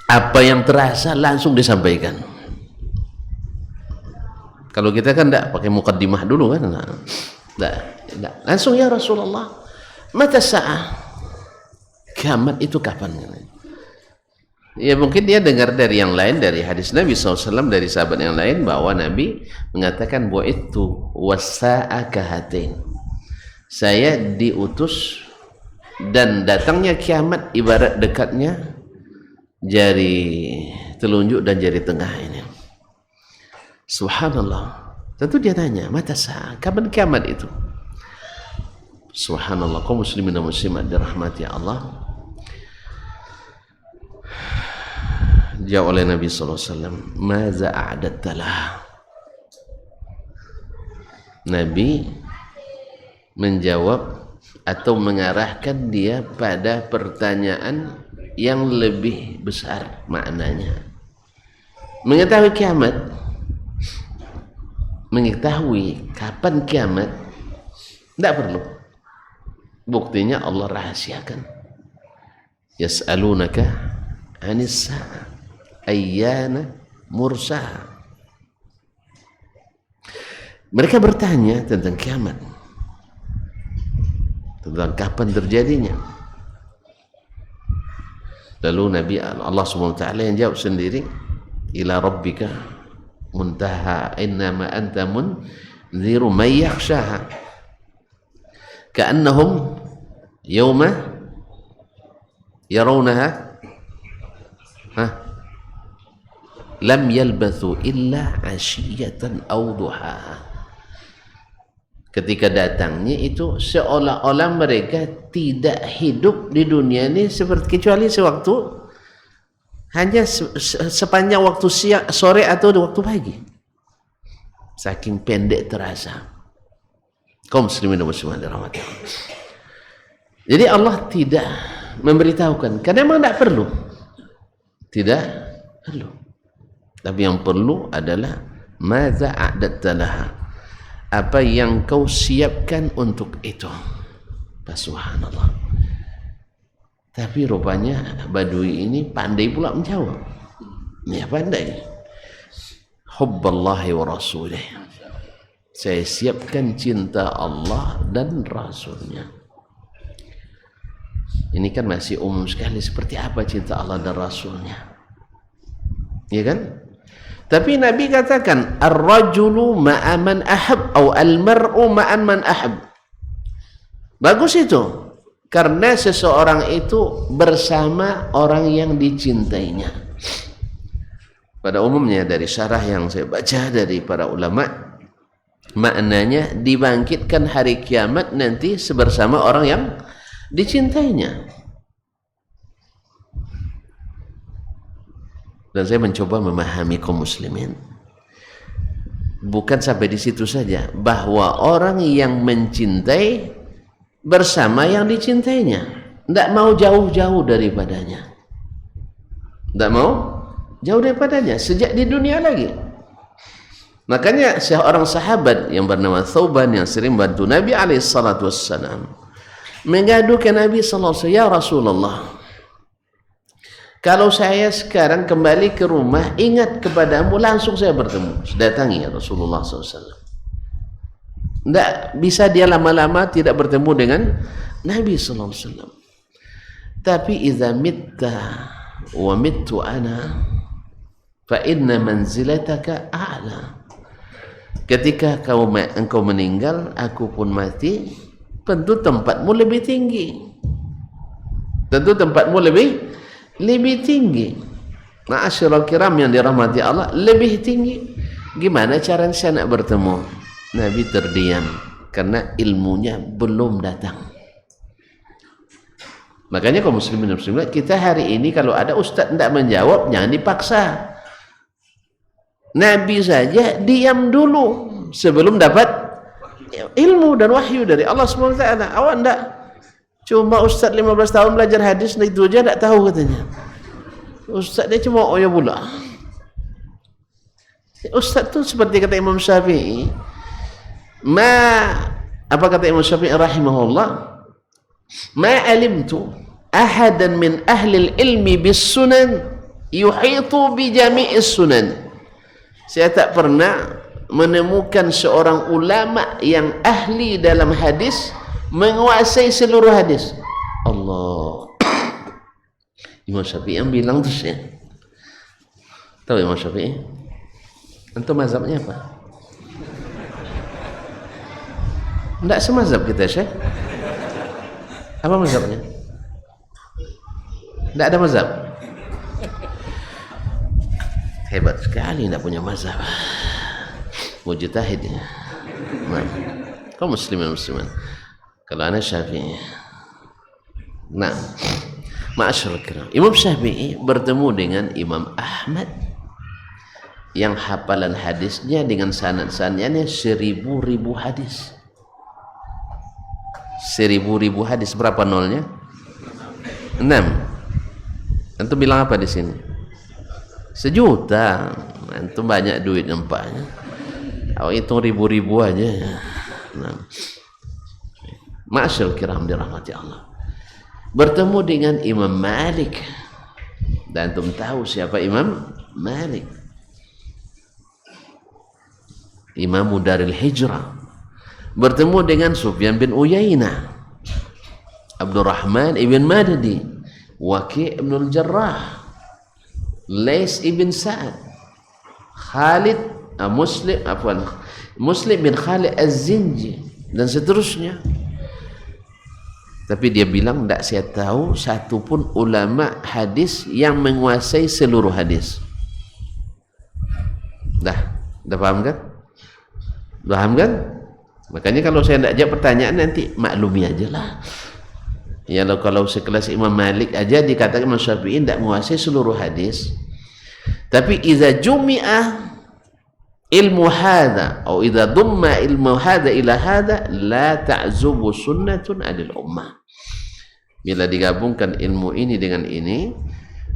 Apa yang terasa langsung disampaikan. Kalau kita kan tidak pakai mukaddimah dulu kan, tidak. Langsung, ya Rasulullah, mata sa'ah, kiamat itu kapan? Ya mungkin dia dengar dari yang lain, dari hadis Nabi SAW, dari sahabat yang lain, bahwa Nabi mengatakan bahwa itu wasa'a kahatin, saya diutus dan datangnya kiamat ibarat dekatnya jari telunjuk dan jari tengah ini. Subhanallah. Tentu dia tanya, mata sa'ah, kapan kiamat itu? Subhanallah, kaum muslimin dan muslimat dirahmati Allah. Jawab oleh Nabi SAW, maza a'adattalah. Nabi menjawab atau mengarahkan dia pada pertanyaan yang lebih besar maknanya. Mengetahui kiamat, mengetahui kapan kiamat tidak perlu. Buktinya Allah rahasiakan. Yas'alunaka 'anis sa'ah ayyana mursaha. Mereka bertanya tentang kiamat, tentang kapan terjadinya. Lalu Nabi Allah SWT yang jawab sendiri, ila rabbika muntaha innama anta munziru man yakhshaha ka'annahum yawma yarawnaha lam yalbathu illa 'ashiyatan aw duhaha. Ketika datangnya itu seolah-olah mereka tidak hidup di dunia ini seperti kecuali sewaktu hanya sepanjang waktu siang, sore atau waktu pagi. Saking pendek terasa. Kaum muslimin dan muslimat dirahmati Allah. Jadi Allah tidak memberitahukan karena memang tidak perlu. Tidak perlu. Tapi yang perlu adalah madza a'datta laha. Apa yang kau siapkan untuk itu. Subhanallah. Tapi rupanya Badui ini pandai pula menjawab. Ya pandai. Hubballahi wa rasulih. Saya siapkan cinta Allah dan Rasulnya. Ini kan masih umum sekali. Seperti apa cinta Allah dan Rasulnya? Ya kan? Tapi Nabi katakan ar-rajulu ma'a man ahab atau al-mar'u ma'an man ahab. Bagus itu. Karena seseorang itu bersama orang yang dicintainya. Pada umumnya dari syarah yang saya baca dari para ulama, maknanya dibangkitkan hari kiamat nanti bersama orang yang dicintainya. Dan saya mencoba memahami kaum muslimin. Bukan sampai di situ saja, bahwa orang yang mencintai bersama yang dicintainya, tidak mau jauh-jauh daripadanya, tidak mau jauh daripadanya sejak di dunia lagi. Makanya seorang sahabat yang bernama Thauban yang sering bantu Nabi SAW mengadu ke Nabi SAW, ya Rasulullah, kalau saya sekarang kembali ke rumah ingat kepadamu, langsung saya bertemu, datangi ya Rasulullah SAW. Tidak bisa dia lama-lama tidak bertemu dengan Nabi sallallahu alaihi wasallam. Tapi idza mitta wa mittu ana fa inna manzilataka a'la. Ketika engkau meninggal, aku pun mati, tentu tempatmu lebih tinggi. Tentu tempatmu lebih tinggi. Ma'asyiral kiram yang dirahmati Allah, lebih tinggi. Gimana cara saya nak bertemu? Nabi terdiam karena ilmunya belum datang. Makanya kaum muslimin dan muslimat, kita hari ini kalau ada ustaz tidak menjawab, jangan dipaksa. Nabi saja diam dulu sebelum dapat ilmu dan wahyu dari Allah SWT. Awak tidak cuma ustaz 15 tahun belajar hadis, itu aja tidak tahu katanya. Ustaz dia cuma oya pula. Ustaz tu seperti kata Imam Syafi'i, apa kata Imam Syafi'i rahimahullah, ma alimtu ahadan min ahli ilmi bis sunan yuhitu bi jami'is sunan. Saya tak pernah menemukan seorang ulama yang ahli dalam hadis menguasai seluruh hadis. Allah. Imam Syafi'i yang bilang tu saya. Tahu Imam Syafi'i? Antum mazhabnya apa? Tidak semazhab kita, Syekh. Apa mazhabnya? Tidak ada mazhab. Hebat sekali tidak punya mazhab. Mujtahid. Kaum muslimin musliman. Kalau ana Syafi'i. Nah, ma'asyiral kiram. Imam Syafi'i bertemu dengan Imam Ahmad yang hafalan hadisnya dengan sanad-sanadnya 1000 hadis. 1000 hadis, berapa nolnya? 6. Antum bilang apa di sini? 1 juta. Antum banyak duit nampaknya. Awak hitung ribu-ribu aja. Ma'asyiral kiram dirahmati Allah. Bertemu dengan Imam Malik. Dan antum tahu siapa Imam Malik? Imam Daril Hijrah. Bertemu dengan Sufyan bin Uyainah, Abdurrahman ibn Madadi, Waqi' ibn al-Jarrah, Lais ibn Sa'ad, Muslim bin Khalid Az-Zinji, dan seterusnya. Tapi dia bilang, tidak saya tahu satu pun ulama hadis yang menguasai seluruh hadis. Dah paham kan? Paham kan? Makanya kalau saya tidak jawab pertanyaan nanti maklumi aja lah. Ya, kalau sekelas Imam Malik aja dikatakan Imam Syafi'i tidak menguasai seluruh hadis. Tapi idza jumi'a ilmu hadha atau idza dumma ilmu hadha ila hadha la ta'zubu sunnatun 'anil ummah. Bila digabungkan ilmu ini dengan ini,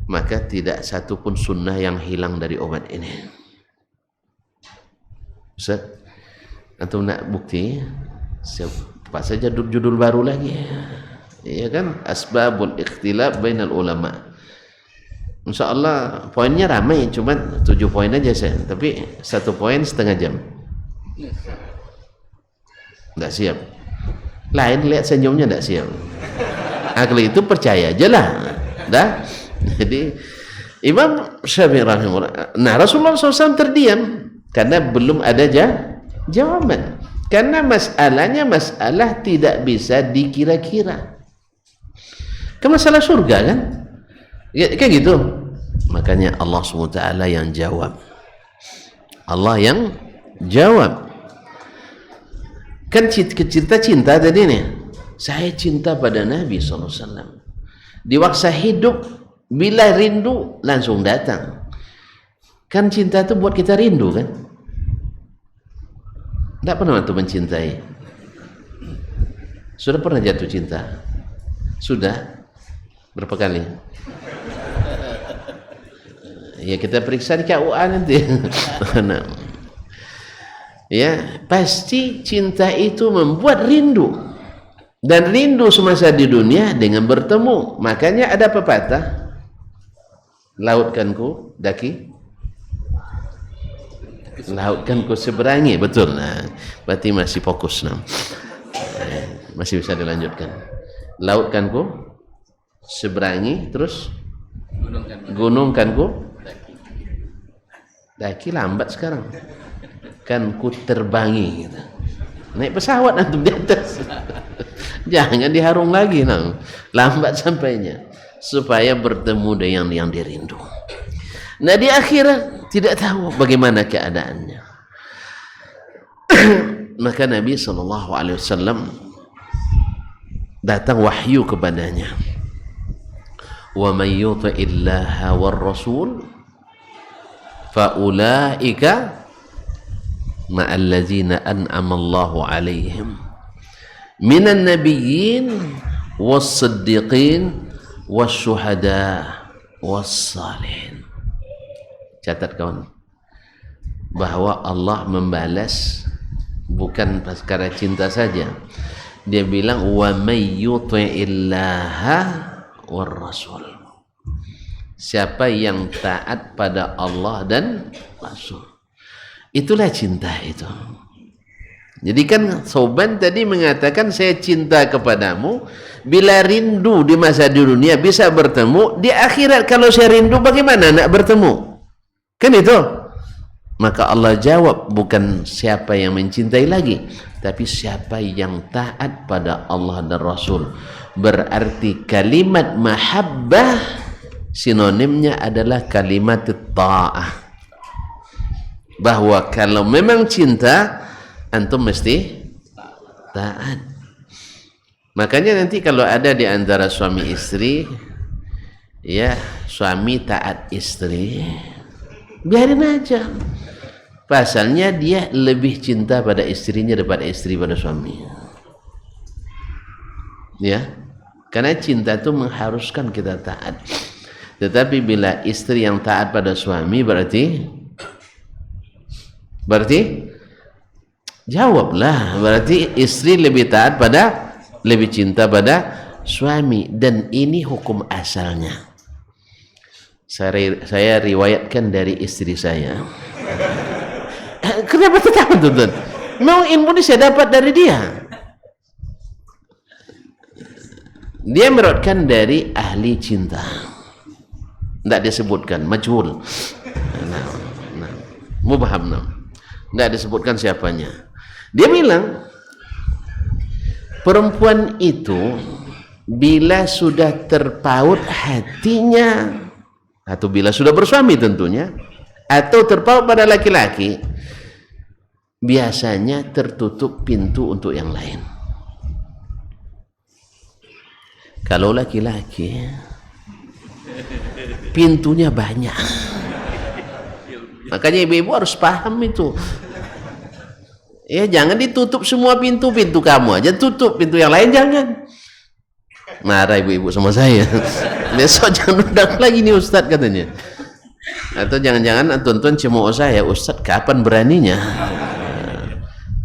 maka tidak satu pun sunnah yang hilang dari umat ini. Ustaz, antum nak bukti? Pak saja judul baru lagi. Iya kan? Asbabul ikhtilaf bainal ulama. InsyaAllah poinnya ramai, cuma 7 poin aja saya. Tapi 1 poin setengah jam. Tidak siap. Lain lihat senyumnya tidak siap. Kalau itu percaya aja lah. Dah. Jadi Imam Syafi'i rahimahullah. Nah, Rasulullah SAW terdiam karena belum ada jawaban. Karena masalahnya masalah tidak bisa dikira-kira. Kan masalah surga kan? Kayak gitu. Makanya Allah SWT yang jawab. Allah yang jawab. Kan cerita cinta tadi nih. Saya cinta pada Nabi SAW. Di waktu hidup, bila rindu langsung datang. Kan cinta itu buat kita rindu kan? Tidak pernah antum mencintai? Sudah pernah jatuh cinta? Sudah? Berapa kali? Ya kita periksa di KUA nanti. Nah. Ya, pasti cinta itu membuat rindu. Dan rindu semasa di dunia dengan bertemu. Makanya ada pepatah, lautkanku daki Lautkan ku seberangi, betul. Nah, berarti masih fokus. Nah. Masih bisa dilanjutkan. Lautkan ku seberangi, terus gunungkan ku daki. Lambat sekarang. Kan ku terbangi gitu. Naik pesawat antum di atas. Jangan diharung lagi, nah. Lambat sampainya supaya bertemu dengan yang dirindu. Nah, di akhirat tidak tahu bagaimana keadaannya. Maka Nabi SAW datang wahyu kepadanya. Wa may yuti'illaha war rasul fa ulaika ma'al ladzina an'ama Allahu 'alaihim minan nabiyyin was-siddiqin was-syuhada was-salihin. Catat kawan, bahwa Allah membalas bukan perkara cinta saja. Dia bilang wa may yuti'illaha war rasul. Siapa yang taat pada Allah dan Rasul, itulah cinta itu. Jadi kan Sauban tadi mengatakan saya cinta kepadamu. Bila rindu di masa di dunia bisa bertemu, di akhirat kalau saya rindu bagaimana nak bertemu? Kan itu. Maka Allah jawab bukan siapa yang mencintai lagi, tapi siapa yang taat pada Allah dan Rasul. Berarti kalimat mahabbah sinonimnya adalah kalimat ta'ah. Bahwa kalau memang cinta, antum mesti taat. Makanya nanti kalau ada di antara suami istri, ya suami taat istri, biarin aja. Pasalnya dia lebih cinta pada istrinya daripada istri pada suami. Ya, karena cinta itu mengharuskan kita taat. Tetapi bila istri yang taat pada suami berarti jawablah, berarti istri lebih taat pada, lebih cinta pada suami. Dan ini hukum asalnya. Saya riwayatkan dari istri saya. Kenapa tetap tuntun? Mau ilmu ini saya dapat dari dia. Dia meriwayatkan dari ahli cinta. Tidak disebutkan, majhul. Mubham. Tidak disebutkan siapanya. Dia bilang perempuan itu bila sudah terpaut hatinya, atau bila sudah bersuami tentunya, atau terpaut pada laki-laki, biasanya tertutup pintu untuk yang lain. Kalau laki-laki pintunya banyak. Makanya ibu-ibu harus paham itu. Ya, jangan ditutup semua pintu kamu aja, tutup pintu yang lain jangan. Marah ibu-ibu sama saya. Besok jangan undang lagi nih Ustadz katanya. Atau jangan-jangan tuan-tuan cemooh saya, Ustadz kapan beraninya?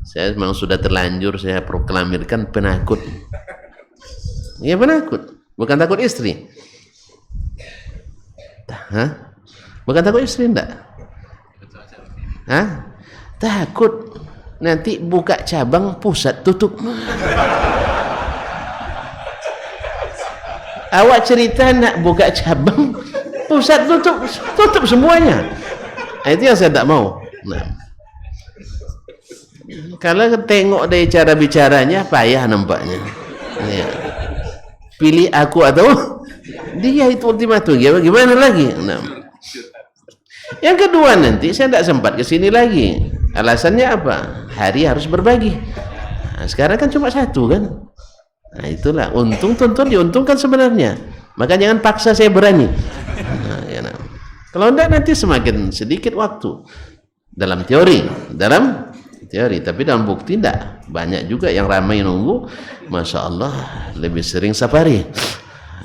Saya memang sudah terlanjur saya proklamirkan penakut. Ya penakut, bukan takut istri. Hah? Bukan takut istri enggak? Hah? Takut nanti buka cabang pusat tutup. Awak cerita nak buka cabang pusat tutup semuanya. Itu yang saya tak mau. Nah, kalau tengok dari cara bicaranya payah nampaknya. Ya. Pilih aku atau dia, itu ultimatum. Gimana lagi? Nah. Yang kedua nanti saya tidak sempat ke sini lagi. Alasannya apa? Hari harus berbagi. Nah, sekarang kan cuma satu kan. Nah itulah untung tonton diuntungkan sebenarnya. Maka jangan paksa saya berani. Nah, ya, nah. Kalau tidak nanti semakin sedikit waktu. Dalam teori, tapi dalam bukti tidak. Banyak juga yang ramai nunggu. Masya Allah, lebih sering safari.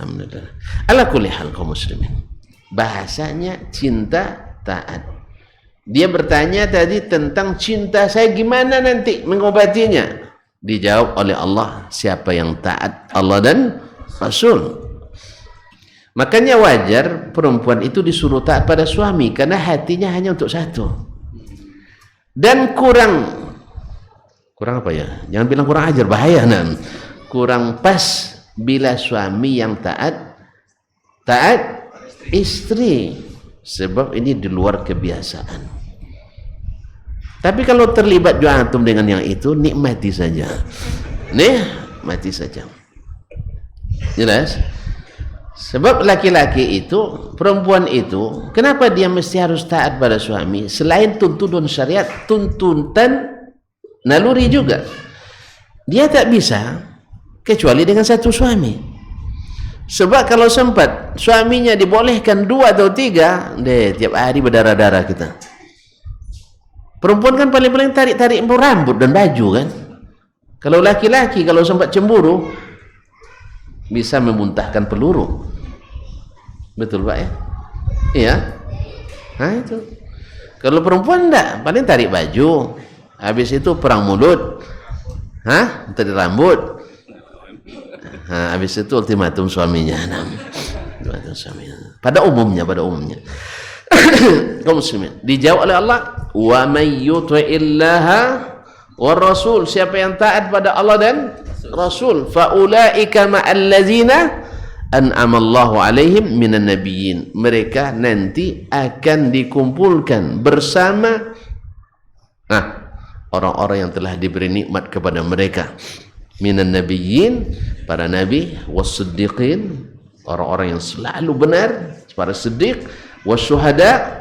Alhamdulillah. Ala kulli hal kaum muslimin. Bahasanya cinta taat. Dia bertanya tadi tentang cinta saya gimana nanti mengobatinya. Dijawab oleh Allah, siapa yang taat Allah dan Rasul. Makanya wajar perempuan itu disuruh taat pada suami, karena hatinya hanya untuk satu. Dan kurang apa ya? Jangan bilang kurang ajar, bahaya nan. Kurang pas bila suami yang taat istri, sebab ini di luar kebiasaan. Tapi kalau terlibat juga antum dengan yang itu, nikmati saja. Mati saja. Jelas? Sebab laki-laki itu, perempuan itu, kenapa dia mesti harus taat pada suami? Selain tuntunan syariat, tuntutan naluri juga. Dia tak bisa kecuali dengan satu suami. Sebab kalau sempat suaminya dibolehkan 2 atau 3, tiap hari berdarah-darah kita. Perempuan kan paling-paling tarik-tarik rambut dan baju kan. Kalau laki-laki kalau sempat cemburu bisa memuntahkan peluru. Betul Pak ya? Iya. Nah itu. Kalau perempuan enggak, paling tarik baju. Habis itu perang mulut. Tarik rambut. Habis itu ultimatum suaminya. Pada umumnya. Kaum muslimin. Dijawab oleh Allah, "Wa may yuti'illaha war rasul." Siapa yang taat pada Allah dan Rasul, fa ulaika ma'al ladzina an'ama Allahu 'alaihim minan nabiyyin. Mereka nanti akan dikumpulkan bersama orang-orang yang telah diberi nikmat kepada mereka. Minan nabiyyin, para nabi, was-siddiqin, orang-orang yang selalu benar, para siddiq, was-syuhada,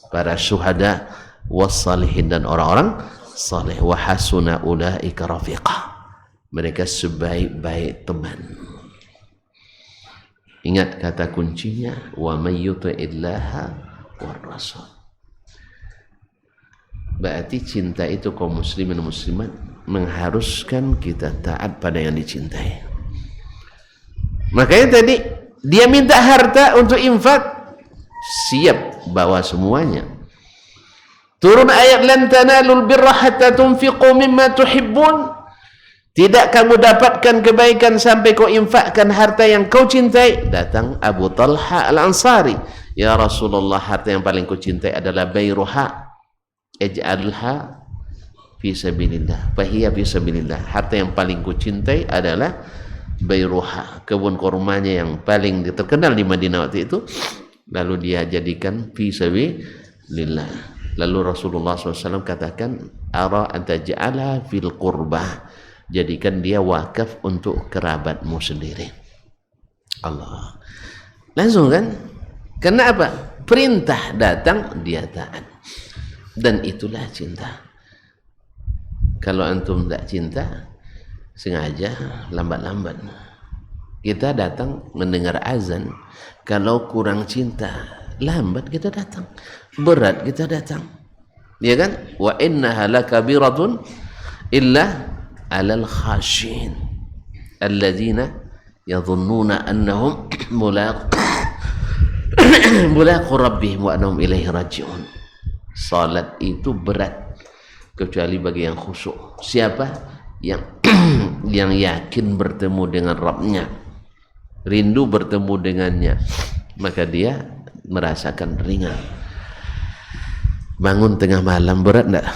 para syuhada, was-salihin, dan orang-orang saleh. Wa hasuna ulaika rafiqa. Mereka sebaik-baik teman. Ingat kata kuncinya, wa may yuti'illaha war rasul. Berarti cinta itu kaum muslimin dan muslimat mengharuskan kita taat pada yang dicintai. Makanya tadi dia minta harta untuk infak, siap bawa semuanya. Turun ayat lan tanalul birra hatta tunfiqu mimma tuhibbun. Tidak kamu dapatkan kebaikan sampai kau infakkan harta yang kau cintai. Datang Abu Talha Al-Ansari, ya Rasulullah, harta yang paling kau cintai adalah bayruha, ij'alha fi sabilillah, fahiya fi sabilillah. Harta yang paling kau cintai adalah bayruha, kebun kurmanya yang paling terkenal di Madinah waktu itu. Lalu dia jadikan fi sabilillah. Lalu Rasulullah SAW katakan, ara antaj'alha fil qurbah, jadikan dia wakaf untuk kerabatmu sendiri. Allah. Langsung kan? Karena apa? Perintah datang, dia taat. Dan itulah cinta. Kalau antum tak cinta, sengaja lambat-lambat. Kita datang mendengar azan. Kalau kurang cinta, lambat kita datang. Berat kita datang. Ya kan? Wa innaha lakabiratun illa alal khashin alladzina yadhunnuna annahum mulaqu rabbihim wa annahum ilaihi raji'un. Salat itu berat kecuali bagi yang khusyuk. Siapa? Yang yakin bertemu dengan Rabbnya, rindu bertemu dengannya, maka dia merasakan ringan. Bangun tengah malam berat enggak?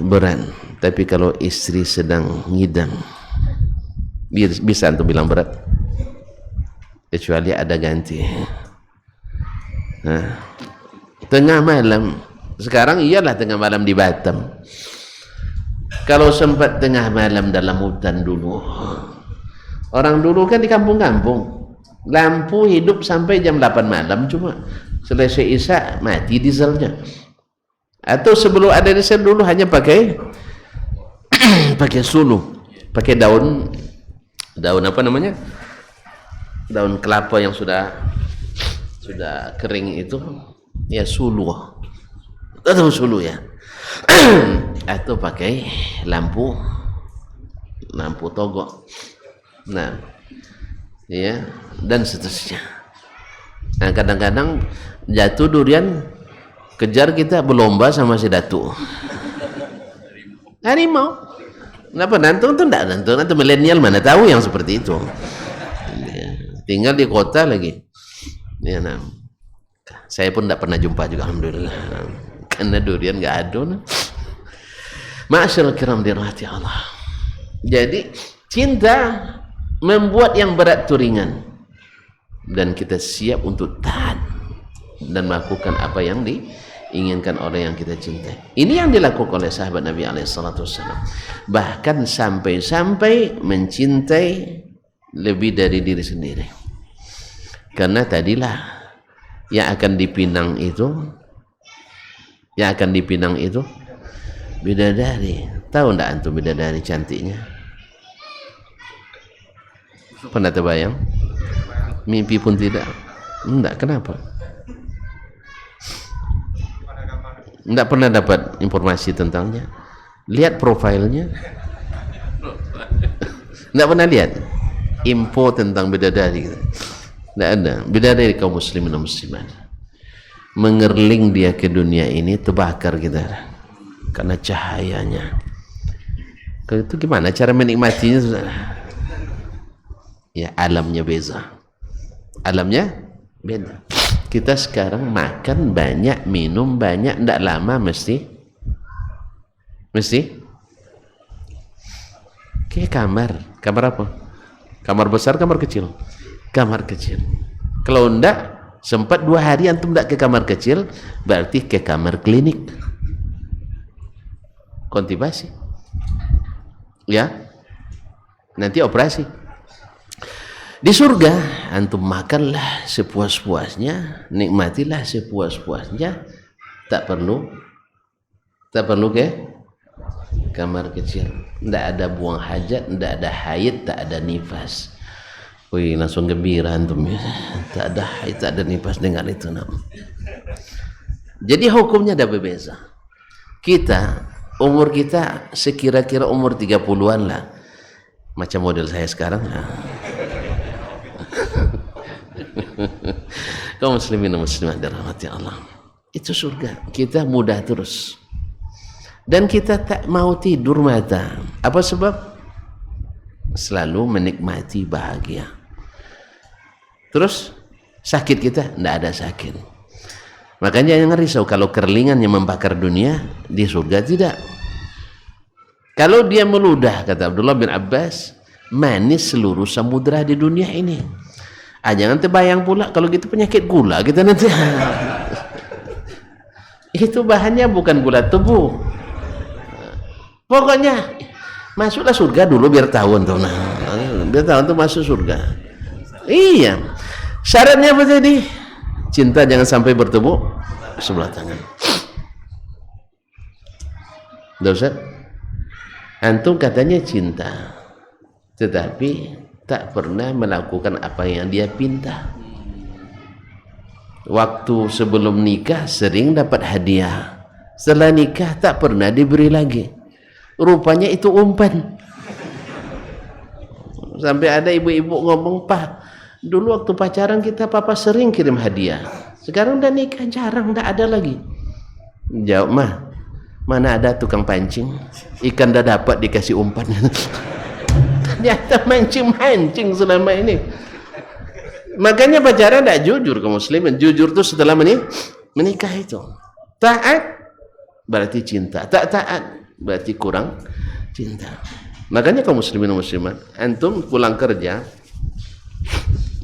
Berat. Tapi kalau istri sedang ngidam, bisa antum bilang berat, kecuali ada ganti. Tengah malam, sekarang iyalah tengah malam di Batam. Kalau sempat tengah malam dalam hutan dulu, orang dulu kan di kampung-kampung, lampu hidup sampai jam 8 malam, cuma selesai isya mati dieselnya. Atau sebelum ada diesel dulu hanya pakai suluh, pakai daun apa namanya, daun kelapa yang sudah kering itu ya, suluh atau suluh ya. Atau pakai lampu togok, nah ya, dan seterusnya. Nah, kadang-kadang jatuh durian, kejar kita berlomba sama si datu harimau. Kenapa nantung tuh enggak nantung? Nanti milenial mana tahu yang seperti itu. Tinggal di kota lagi. Ya, nah. Saya pun enggak pernah jumpa juga, alhamdulillah. Karena durian enggak ada. Nah. Ma'asyiral kiram dirahmati Allah. Jadi cinta membuat yang berat itu ringan, dan kita siap untuk taat dan melakukan apa yang diinginkan oleh yang kita cintai. Ini yang dilakukan oleh sahabat Nabi SAW, bahkan sampai-sampai mencintai lebih dari diri sendiri. Karena tadilah yang akan dipinang itu bidadari. Tahu ndak antum bidadari cantiknya? Pernah terbayang? Mimpi pun tidak? Enggak, kenapa? Enggak pernah dapat informasi tentangnya. Lihat profilnya. Enggak pernah lihat info tentang bidadari. Enggak ada. Bidadari kaum muslimin dan muslimat. Mengerling dia ke dunia ini, terbakar kita karena cahayanya. Itu gimana cara menikmatinya? Ya, alamnya beza. Alamnya beda. Kita sekarang makan banyak, minum banyak, tidak lama mesti ke kamar apa? Kamar besar, kamar kecil? Kamar kecil. Kalau tidak sempat 2 hari antum tidak ke kamar kecil, berarti ke kamar klinik, kontibasi, ya, nanti operasi. Di surga antum makanlah sepuas-puasnya, nikmatilah sepuas-puasnya, tak perlu ke kamar kecil. Tidak ada buang hajat, tidak ada haid, tak ada nifas. Wih, langsung gembira antum ya. Tak ada haid, tak ada nifas dengan itu. Jadi hukumnya ada berbeza. Umur kita sekira-kira umur 30-an lah, macam model saya sekarang lah. Kaum muslimin dan muslimat dirahmati Allah, itu surga. Kita mudah terus, dan kita tak mau tidur mata. Apa sebab? Selalu menikmati bahagia. Terus sakit kita? Tidak ada sakit. Makanya jangan risau kalau kerlingan yang membakar dunia, di surga tidak. Kalau dia meludah, kata Abdullah bin Abbas, manis seluruh samudra di dunia ini. Jangan terbayang pula kalau gitu penyakit gula kita nanti. Itu bahannya bukan gula tebu. Pokoknya masuklah surga dulu biar tahu tuh. Biar tahu tuh masuk surga. Iya. Syaratnya apa tadi? Cinta jangan sampai bertemu sebelah tangan. Udah Ustaz? Antum katanya cinta, tetapi tak pernah melakukan apa yang dia pinta. Waktu sebelum nikah sering dapat hadiah, setelah nikah tak pernah diberi lagi. Rupanya itu umpan. Sampai ada ibu-ibu ngomong, "Pak, dulu waktu pacaran kita papa sering kirim hadiah, sekarang udah nikah jarang, tak ada lagi." Jawab, "Mah, mana ada tukang pancing, ikan dah dapat dikasih umpan." Ternyata mancing-mancing selama ini. Makanya pacaran tidak jujur kaum muslimin. Jujur itu setelah menikah itu. Taat berarti cinta, tak taat berarti kurang cinta. Makanya kaum muslimin dan muslimat, antum pulang kerja,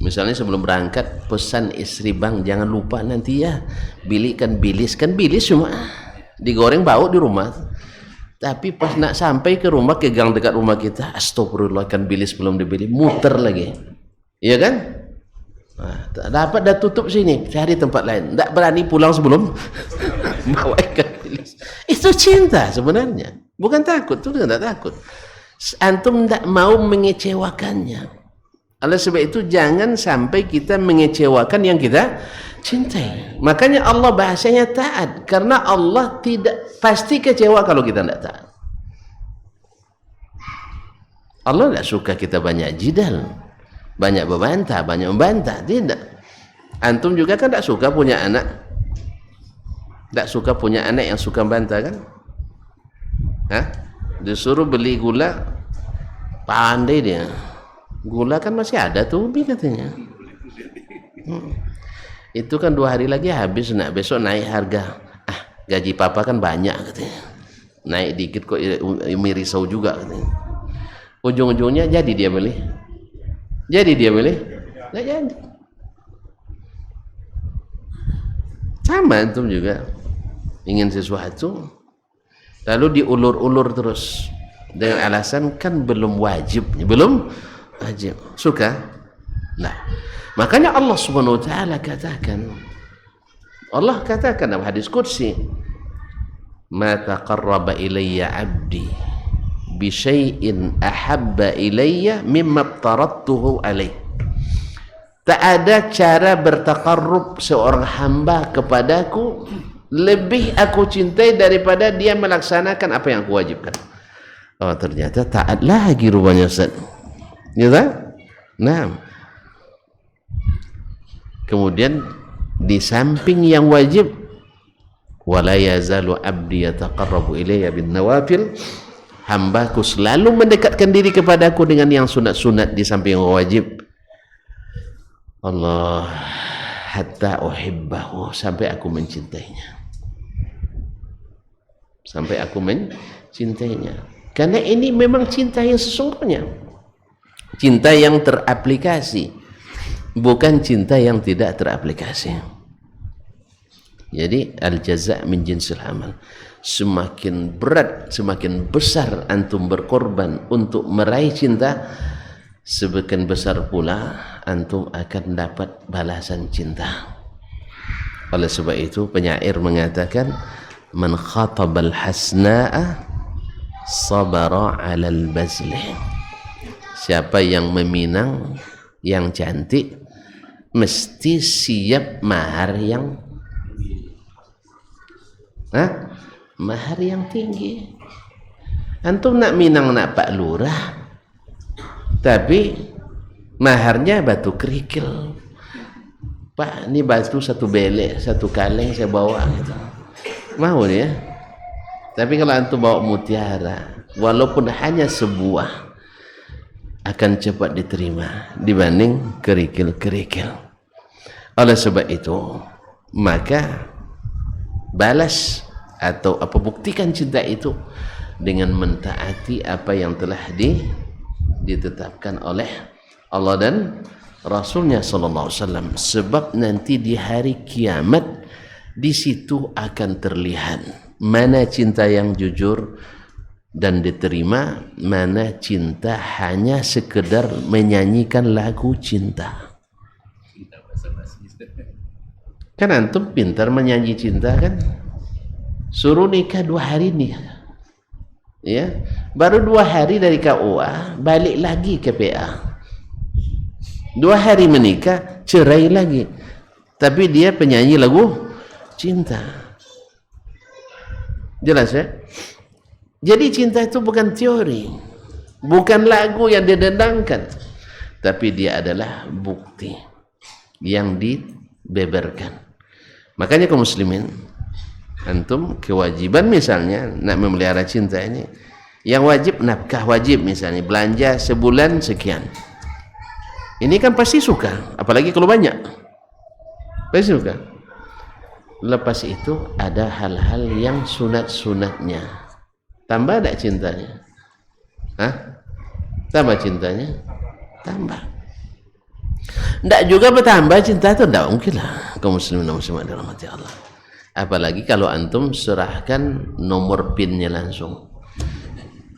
misalnya sebelum berangkat pesan istri, "Bang, jangan lupa nanti ya bilikkan bilis." Kan bilis cuma digoreng bau di rumah. Tapi pas nak sampai ke rumah, ke gang dekat rumah kita, astagfirullah, kan bilis belum dibeli, muter lagi. Iya kan? Nah, tak dapat, dah tutup sini, cari tempat lain. Tak berani pulang sebelum bawa ikan bilis. Itu cinta sebenarnya, bukan takut. Itu tidak takut. Antum tak mau mengecewakannya. Oleh sebab itu jangan sampai kita mengecewakan yang kita cintai. Makanya Allah bahasanya taat, karena Allah tidak pasti kecewa kalau kita tidak taat. Allah tidak suka kita banyak jidal, banyak membantah, banyak membantah. Tidak. Antum juga kan tidak suka punya anak, tidak suka punya anak yang suka membantah kan? Hah? Disuruh beli gula, pandai dia. Gula kan masih ada tuh, katanya. Itu kan 2 hari lagi habis, nak besok naik harga. Gaji papa kan banyak, katanya. naik dikit kok Umi risau juga katanya. Ujung-ujungnya jadi dia beli. Nggak jadi. Sama antum juga ingin sesuatu lalu diulur-ulur terus dengan alasan kan belum wajib. Suka? Nah, makanya Allah Subhanahu wa taala katakan, Allah katakan dalam hadis qudsi, ma taqarraba ilayya 'abdi bi syai'in ahabba ilayya mimma aftaradtuhu alaih. Tak ada cara bertaqarrub seorang hamba kepadaku lebih aku cintai daripada dia melaksanakan apa yang aku wajibkan. Oh, ternyata taat lagi rupanya Ustaz. Ya tak? Nah, kemudian di samping yang wajib, wala yazalu abdi yataqarrabu ilayya bin nawafil, hambaku selalu mendekatkan diri kepadaku dengan yang sunat-sunat di samping yang wajib. Allah, hatta uhibbahu, sampai aku mencintainya. Karena ini memang cinta yang sesungguhnya, cinta yang teraplikasi, bukan cinta yang tidak teraplikasi. Jadi al-jaza' min jinsil amal. Semakin berat, semakin besar antum berkorban untuk meraih cinta, semakin besar pula antum akan dapat balasan cinta. Oleh sebab itu penyair mengatakan, man khatabal hasna'a sabara 'alal bazli. Siapa yang meminang yang cantik mesti siap mahar yang mahar yang tinggi. Antum nak minang nak Pak Lurah tapi maharnya batu kerikil. Pak, ini batu satu belek, satu kaleng saya bawa gitu. Mau dia. Tapi kalau antum bawa mutiara, walaupun hanya sebuah, akan cepat diterima dibanding kerikil-kerikil. Oleh sebab itu, maka balas atau apa buktikan cinta itu dengan mentaati apa yang telah ditetapkan oleh Allah dan Rasulnya sallallahu alaihi wasallam. Sebab nanti di hari kiamat di situ akan terlihat mana cinta yang jujur dan diterima, mana cinta hanya sekedar menyanyikan lagu cinta. Kan antum pintar menyanyi cinta kan? Suruh nikah 2 hari nih, ya, baru 2 hari dari KUA balik lagi ke PA. 2 hari menikah, cerai lagi. Tapi dia penyanyi lagu cinta. Jelas ya? Jadi cinta itu bukan teori, bukan lagu yang didendangkan, tapi dia adalah bukti yang dibeberkan. Makanya kaum muslimin, antum kewajiban misalnya nak memelihara cinta ini, yang wajib nafkah wajib, misalnya belanja sebulan sekian. Ini kan pasti suka, apalagi kalau banyak, pasti suka. Lepas itu ada hal-hal yang sunat-sunatnya. Tambah tak cintanya? Tambah cintanya? Tambah. Tidak juga bertambah cinta itu, tidak mungkin lah kaum muslimin dan muslimat dalam hati Allah. Apalagi kalau antum serahkan nomor pinnya langsung,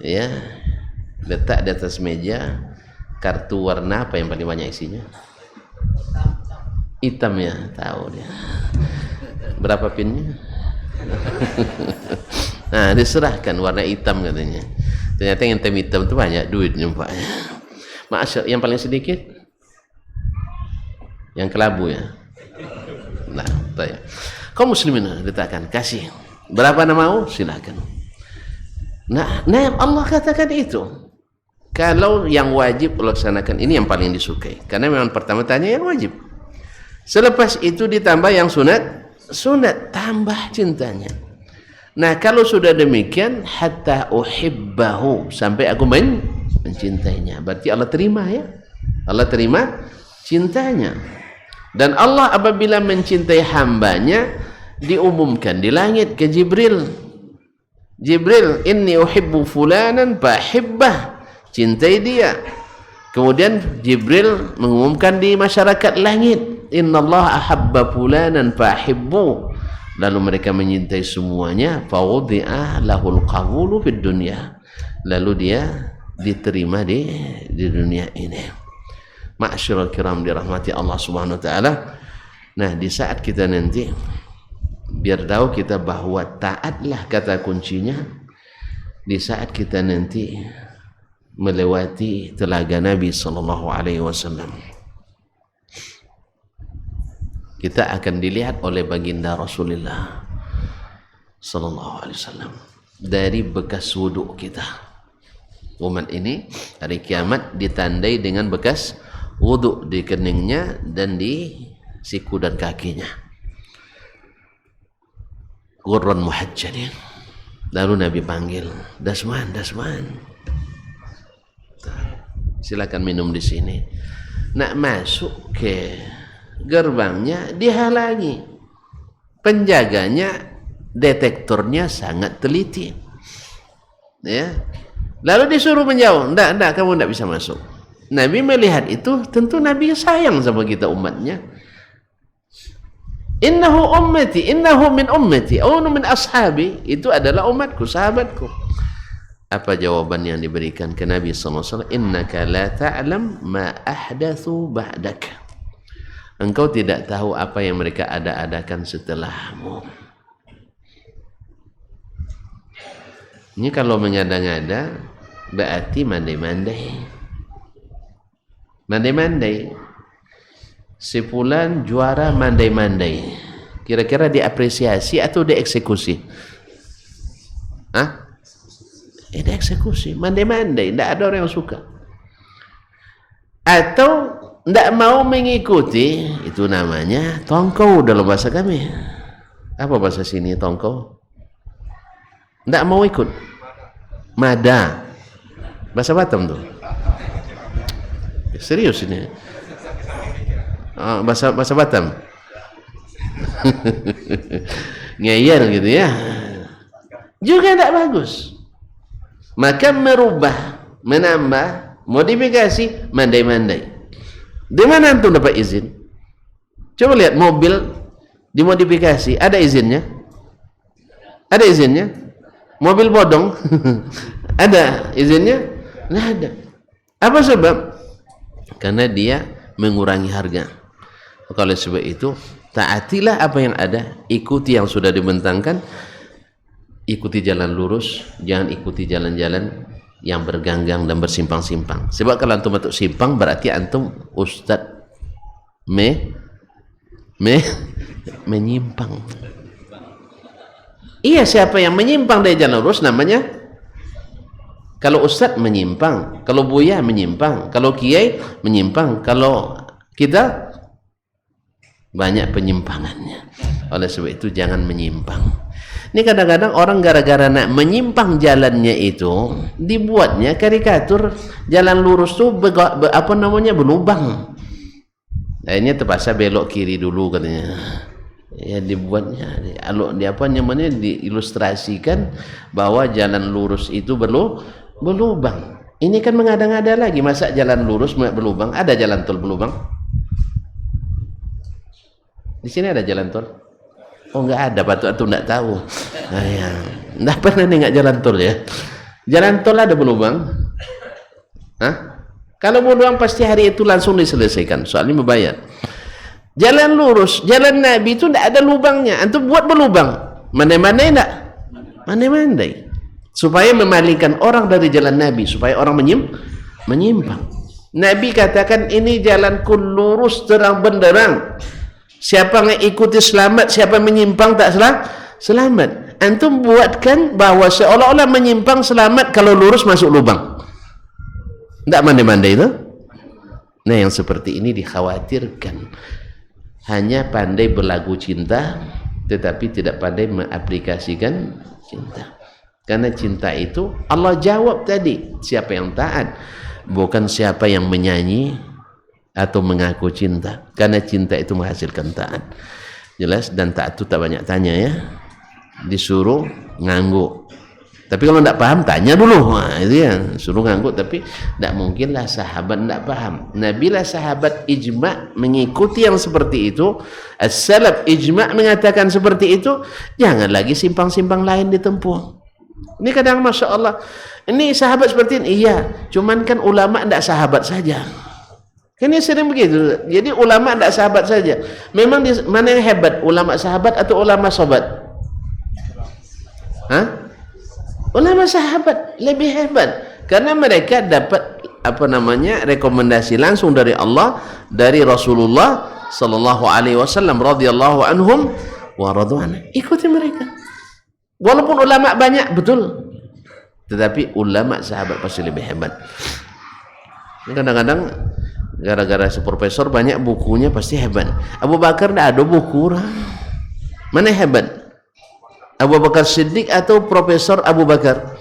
ya, letak di atas meja. Kartu warna apa yang paling banyak isinya? Hitam ya, tahu dia. Berapa pinnya? Nah, diserahkan warna hitam katanya. Ternyata yang hitam itu banyak duit nyumpahnya. Masyaallah, yang paling sedikit yang kelabu ya. Nah, tanya. Kaum muslimin letakkan, kasih. Berapa nama mau? Silakan. Nah, Allah katakan itu. Kalau yang wajib laksanakan, ini yang paling disukai. Karena memang pertama tanya yang wajib. Selepas itu ditambah yang sunat, tambah cintanya. Nah, kalau sudah demikian, hatta uhibbahu, sampai aku mencintainya. Berarti Allah terima ya. Allah terima cintanya. Dan Allah apabila mencintai hambanya, diumumkan di langit ke Jibril. Jibril, inni uhibbu fulanan fahibbah, cintai dia. Kemudian Jibril mengumumkan di masyarakat langit, innallaha ahabba fulanan fahibbu. Lalu mereka menyintai semuanya, fawudi'a lahul qabulu fid dunya. Lalu dia diterima di dunia ini. Ma'asyiral kiram dirahmati Allah Subhanahu wa taala. Nah, di saat kita nanti biar tahu kita bahwa taatlah kata kuncinya di saat kita nanti melewati telaga Nabi sallallahu alaihi wasallam. Kita akan dilihat oleh baginda Rasulullah sallallahu alaihi wasallam dari bekas wuduk kita. Umat ini hari kiamat ditandai dengan bekas wuduk di keningnya dan di siku dan kakinya. Ghurran muhajjalin. Lalu Nabi panggil, Dasman, Dasman, silakan minum di sini. Nak masuk ke gerbangnya dihalangi. Penjaganya, detektornya sangat teliti. Ya. Lalu disuruh menjauh. Enggak, kamu enggak bisa masuk. Nabi melihat itu, tentu Nabi sayang sama kita umatnya. Innahu ummati, innahu min ummati, awnu min ashabi. Itu adalah umatku, sahabatku. Apa jawaban yang diberikan ke Nabi SAW? Innaka la ta'lam ma ahdathu ba'dak. Engkau tidak tahu apa yang mereka ada-adakan setelahmu. Ini kalau mengada-ngada berarti mandai-mandai. Mandai-mandai. Si fulan juara mandai-mandai. Kira-kira diapresiasi atau dieksekusi? Hah? Dieksekusi. Mandai-mandai. Tidak ada orang yang suka. Atau tidak mau mengikuti, itu namanya tongkau dalam bahasa kami. Apa bahasa sini tongkau? Tidak mau ikut. Mada. Bahasa Batam tuh. Serius ini. Bahasa Batam. Ngeyel gitu ya. Juga tidak bagus. Maka merubah, menambah, modifikasi, mandai-mandai. Di mana antum dapat izin? Coba lihat mobil dimodifikasi, ada izinnya? Ada izinnya? Mobil bodong ada izinnya? Nggak ada. Apa sebab? Karena dia mengurangi harga. Oleh sebab itu, taatilah apa yang ada, ikuti yang sudah dibentangkan, ikuti jalan lurus, jangan ikuti jalan-jalan yang berganggang dan bersimpang-simpang. Sebab kalau antum masuk simpang berarti antum ustadz menyimpang. Iya, siapa yang menyimpang dari jalan lurus namanya, kalau ustadz menyimpang, kalau buya menyimpang, kalau kiai menyimpang, kalau kita banyak penyimpangannya. Oleh sebab itu jangan menyimpang. Ini kadang-kadang orang gara-gara nak menyimpang jalannya itu dibuatnya karikatur jalan lurus tuh berlubang. Akhirnya terpaksa belok kiri dulu katanya. Ya dibuatnya diilustrasikan bahwa jalan lurus itu berlubang. Ini kan mengada-ngada lagi, masa jalan lurus berlubang? Ada jalan tol berlubang? Di sini ada jalan tol? Oh, enggak ada, patut atau enggak tahu. Nah, ya. Enggak pernah nengok jalan tol ya. Jalan tol ada berlubang? Hah? Kalau berlubang pasti hari itu langsung diselesaikan, soalnya membayar. Jalan lurus, jalan Nabi itu enggak ada lubangnya. Antum buat berlubang. Mandai-mandai enggak? Mandai-mandai. Supaya memalingkan orang dari jalan Nabi, supaya orang menyimpang. Nabi katakan ini jalanku lurus terang benderang. Siapa yang ikuti selamat, siapa menyimpang tak selamat. Antum buatkan bahwa seolah-olah menyimpang selamat, kalau lurus masuk lubang. Tidak mandai-mandai itu. Nah, yang seperti ini dikhawatirkan. Hanya pandai berlagu cinta, tetapi tidak pandai mengaplikasikan cinta. Karena cinta itu Allah jawab tadi, siapa yang taat, bukan siapa yang menyanyi atau mengaku cinta. Karena cinta itu menghasilkan taat. Jelas, dan taat itu tak banyak tanya ya. Disuruh ngangguk, Tapi kalau tidak paham tanya dulu. Nah, itu yang suruh ngangkut. Tapi tidak mungkinlah sahabat tidak paham. Nah, bila sahabat ijma' mengikuti yang seperti itu, as-salaf ijma' mengatakan seperti itu, jangan lagi simpang-simpang lain ditempuh. Ini kadang masya Allah, ini sahabat seperti ini, iya. Cuman kan ulama tidak sahabat saja. Kan ini sering begitu. Jadi ulama tidak sahabat saja. Memang mana yang hebat, ulama sahabat atau ulama sobat? Hah? Ulama sahabat lebih hebat karena mereka dapat rekomendasi langsung dari Allah, dari Rasulullah sallallahu alaihi wasallam radhiyallahu anhum wa radwan. Ikuti mereka. Walaupun ulama banyak, betul. Tetapi ulama sahabat pasti lebih hebat. Kadang-kadang gara-gara si profesor banyak bukunya pasti hebat. Abu Bakar tidak ada buku. Mana hebat? Abu Bakar Siddiq atau Profesor Abu Bakar?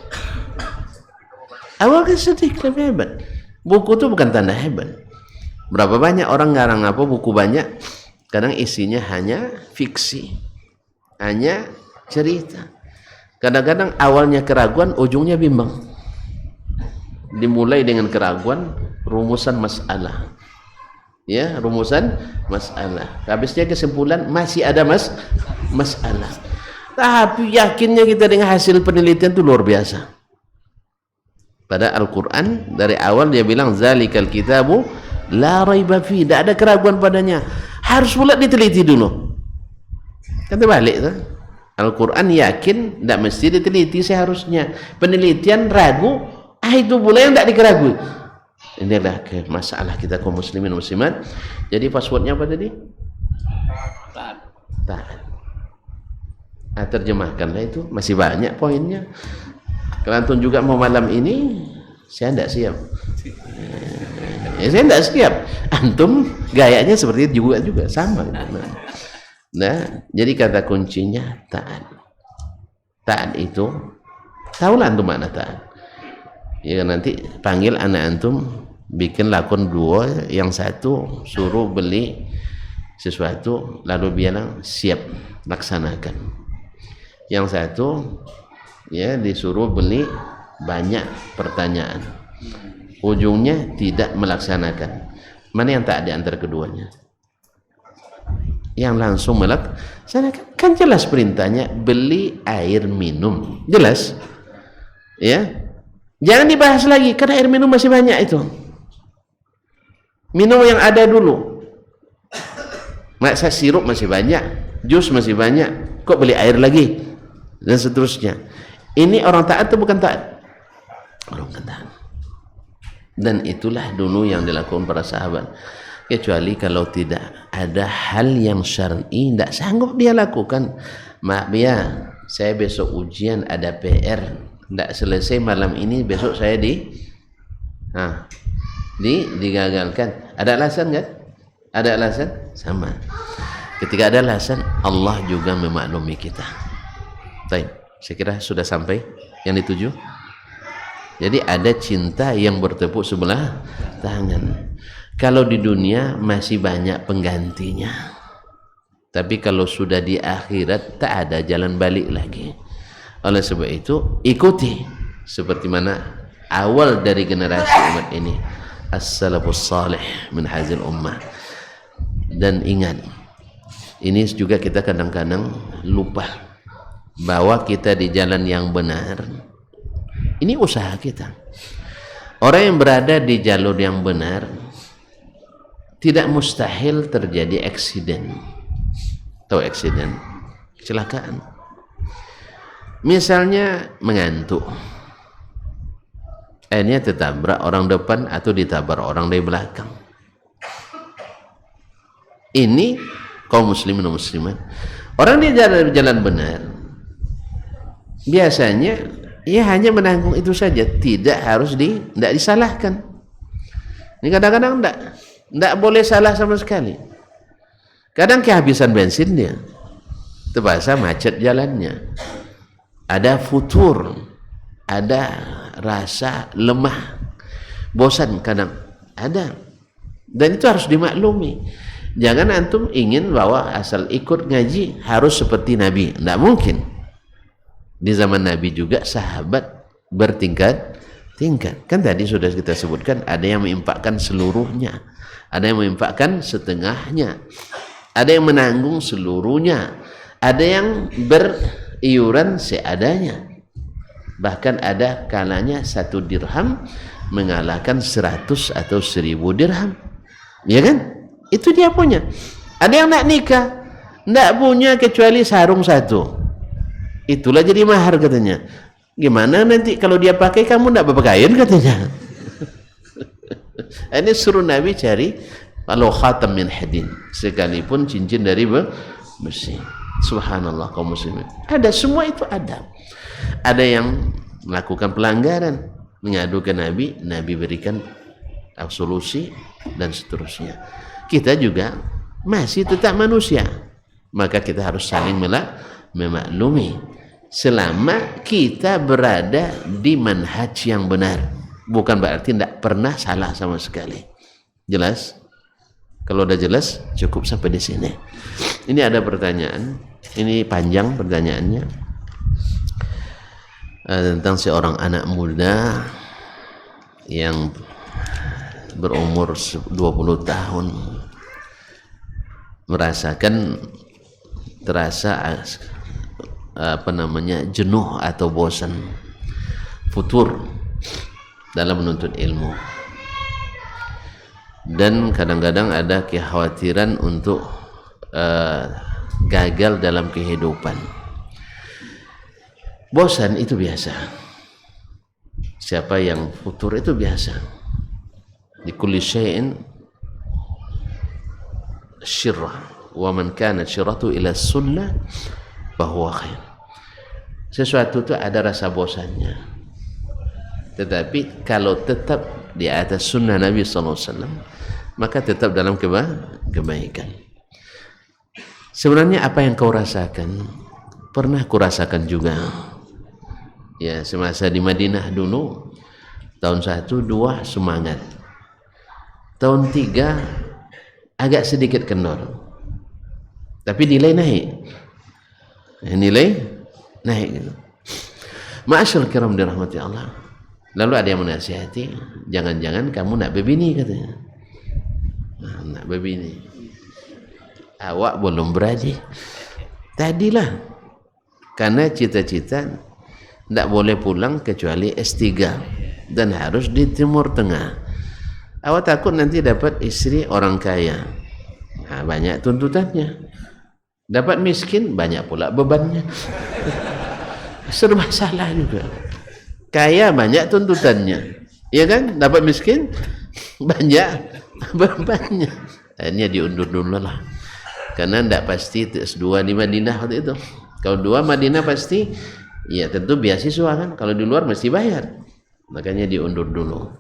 Abu Bakar Siddiq lebih hebat. Buku itu bukan tanda hebat. Berapa banyak orang ngarang apa buku banyak, kadang isinya hanya fiksi, hanya cerita. Kadang-kadang awalnya keraguan, ujungnya bimbang. Dimulai dengan keraguan, rumusan masalah. Ya, rumusan masalah. Habisnya kesimpulan masih ada masalah. Tapi yakinnya kita dengan hasil penelitian itu luar biasa. Pada Al-Quran dari awal dia bilang zalikal kitabu la raiba fi, tidak ada keraguan padanya. Harus pula diteliti dulu. Kan terbalik tuh. Al-Quran yakin, tidak mesti diteliti seharusnya. Penelitian ragu, itu pula yang tidak dikeragui. Inilah masalah kita kaum muslimin muslimat. Jadi passwordnya apa tadi? Taat. Terjemahkanlah itu, masih banyak poinnya. Kalau antum juga mau malam ini, saya tidak siap. Saya tidak siap. Antum gayanya seperti itu juga sama. Nah, jadi kata kuncinya taat. Taat itu, tahulah antum mana taat. Ya nanti panggil anak antum bikin lakon dua, yang satu suruh beli sesuatu lalu bilang siap laksanakan. Yang satu ya disuruh beli banyak pertanyaan, ujungnya tidak melaksanakan. Mana yang tak ada antara keduanya? Yang langsung melaksanakan, kan jelas perintahnya beli air minum, jelas ya. Jangan dibahas lagi karena air minum masih banyak itu. Minum yang ada dulu. Masa sirup masih banyak, jus masih banyak, kok beli air lagi? Dan seterusnya. Ini orang taat atau bukan taat? Orang taat. Dan itulah dulu yang dilakukan para sahabat. Kecuali kalau tidak ada hal yang syar'i, tidak sanggup dia lakukan. Maaf ya, saya besok ujian ada PR, tidak selesai malam ini, besok saya digagalkan. Ada alasan kan? Ada alasan? Sama. Ketika ada alasan, Allah juga memaklumi kita. Baik, saya kira sudah sampai yang dituju. Jadi ada cinta yang bertepuk sebelah tangan. Kalau di dunia masih banyak penggantinya, tapi kalau sudah di akhirat tak ada jalan balik lagi. Oleh sebab itu ikuti seperti mana awal dari generasi umat ini, as-salafus salih min hazil ummah. Dan ingat, ini juga kita kadang-kadang lupa bahwa kita di jalan yang benar. Ini usaha kita. Orang yang berada di jalur yang benar tidak mustahil terjadi eksiden. Tahu eksiden? Kecelakaan. Misalnya mengantuk, akhirnya tertabrak orang depan atau ditabrak orang dari belakang. Ini kaum muslimin dan muslimat, orang di jalan benar biasanya ia hanya menanggung itu saja, tidak harus tidak disalahkan. Ini kadang-kadang tidak boleh salah sama sekali. Kadang kehabisan bensin dia, terpaksa macet jalannya, ada futur, ada rasa lemah, bosan kadang ada, dan itu harus dimaklumi. Jangan antum ingin bahwa asal ikut ngaji harus seperti Nabi, tidak mungkin. Di zaman Nabi juga sahabat bertingkat-tingkat. Kan tadi sudah kita sebutkan, ada yang menginfakkan seluruhnya, ada yang menginfakkan setengahnya, ada yang menanggung seluruhnya, ada yang beriuran seadanya. Bahkan ada kalanya 1 dirham mengalahkan 100 atau 1000 dirham. Ya kan? Itu dia punya. Ada yang nak nikah, tidak punya kecuali sarung 1. Itulah jadi mahar katanya. Gimana nanti kalau dia pakai, kamu tidak berpakaian katanya. Ini suruh Nabi cari kalau khatam min hadin, sekalipun cincin dari besi. Subhanallah kaum muslimin. Ada semua itu ada. Ada yang melakukan pelanggaran, mengadu ke Nabi, Nabi berikan absolusi dan seterusnya. Kita juga masih tetap manusia, maka kita harus saling memaklumi. Selama kita berada di manhaj yang benar, bukan berarti tidak pernah salah sama sekali. Jelas? Kalau udah jelas, cukup sampai di sini. Ini ada pertanyaan, ini panjang pertanyaannya, tentang seorang anak muda yang berumur 20 tahun terasa jenuh atau bosan, futur dalam menuntut ilmu, dan kadang-kadang ada kekhawatiran untuk gagal dalam kehidupan. Bosan itu biasa, siapa yang futur itu biasa. Di kulli syai'in syirrah, wa man kana syirratu ila sunnah bahwa khair. Sesuatu itu ada rasa bosannya, tetapi kalau tetap di atas sunnah Nabi SAW, maka tetap dalam kebaikan. Sebenarnya apa yang kau rasakan pernah kurasakan juga. Ya, semasa di Madinah dulu, tahun 1, 2 semangat, tahun 3 agak sedikit kendor, tapi nilai naik. Gitu. Ma'asyal kiram dirahmati Allah. Lalu ada yang menasihati, jangan-jangan kamu nak berbini katanya. Nak berbini, awak belum berhaji. Tadilah, karena cita-cita tidak boleh pulang kecuali S3 dan harus di Timur Tengah. Awak takut nanti dapat istri orang kaya, banyak tuntutannya. Dapat miskin, banyak pula bebannya. Serba salah juga. Kaya banyak tuntutannya, ya kan? Dapat miskin, banyak bebannya. Akhirnya diundur dulu lah, karena tidak pasti S2 di Madinah waktu itu. Kalau 2 Madinah pasti, ya tentu beasiswa kan. Kalau di luar mesti bayar, makanya diundur dulu.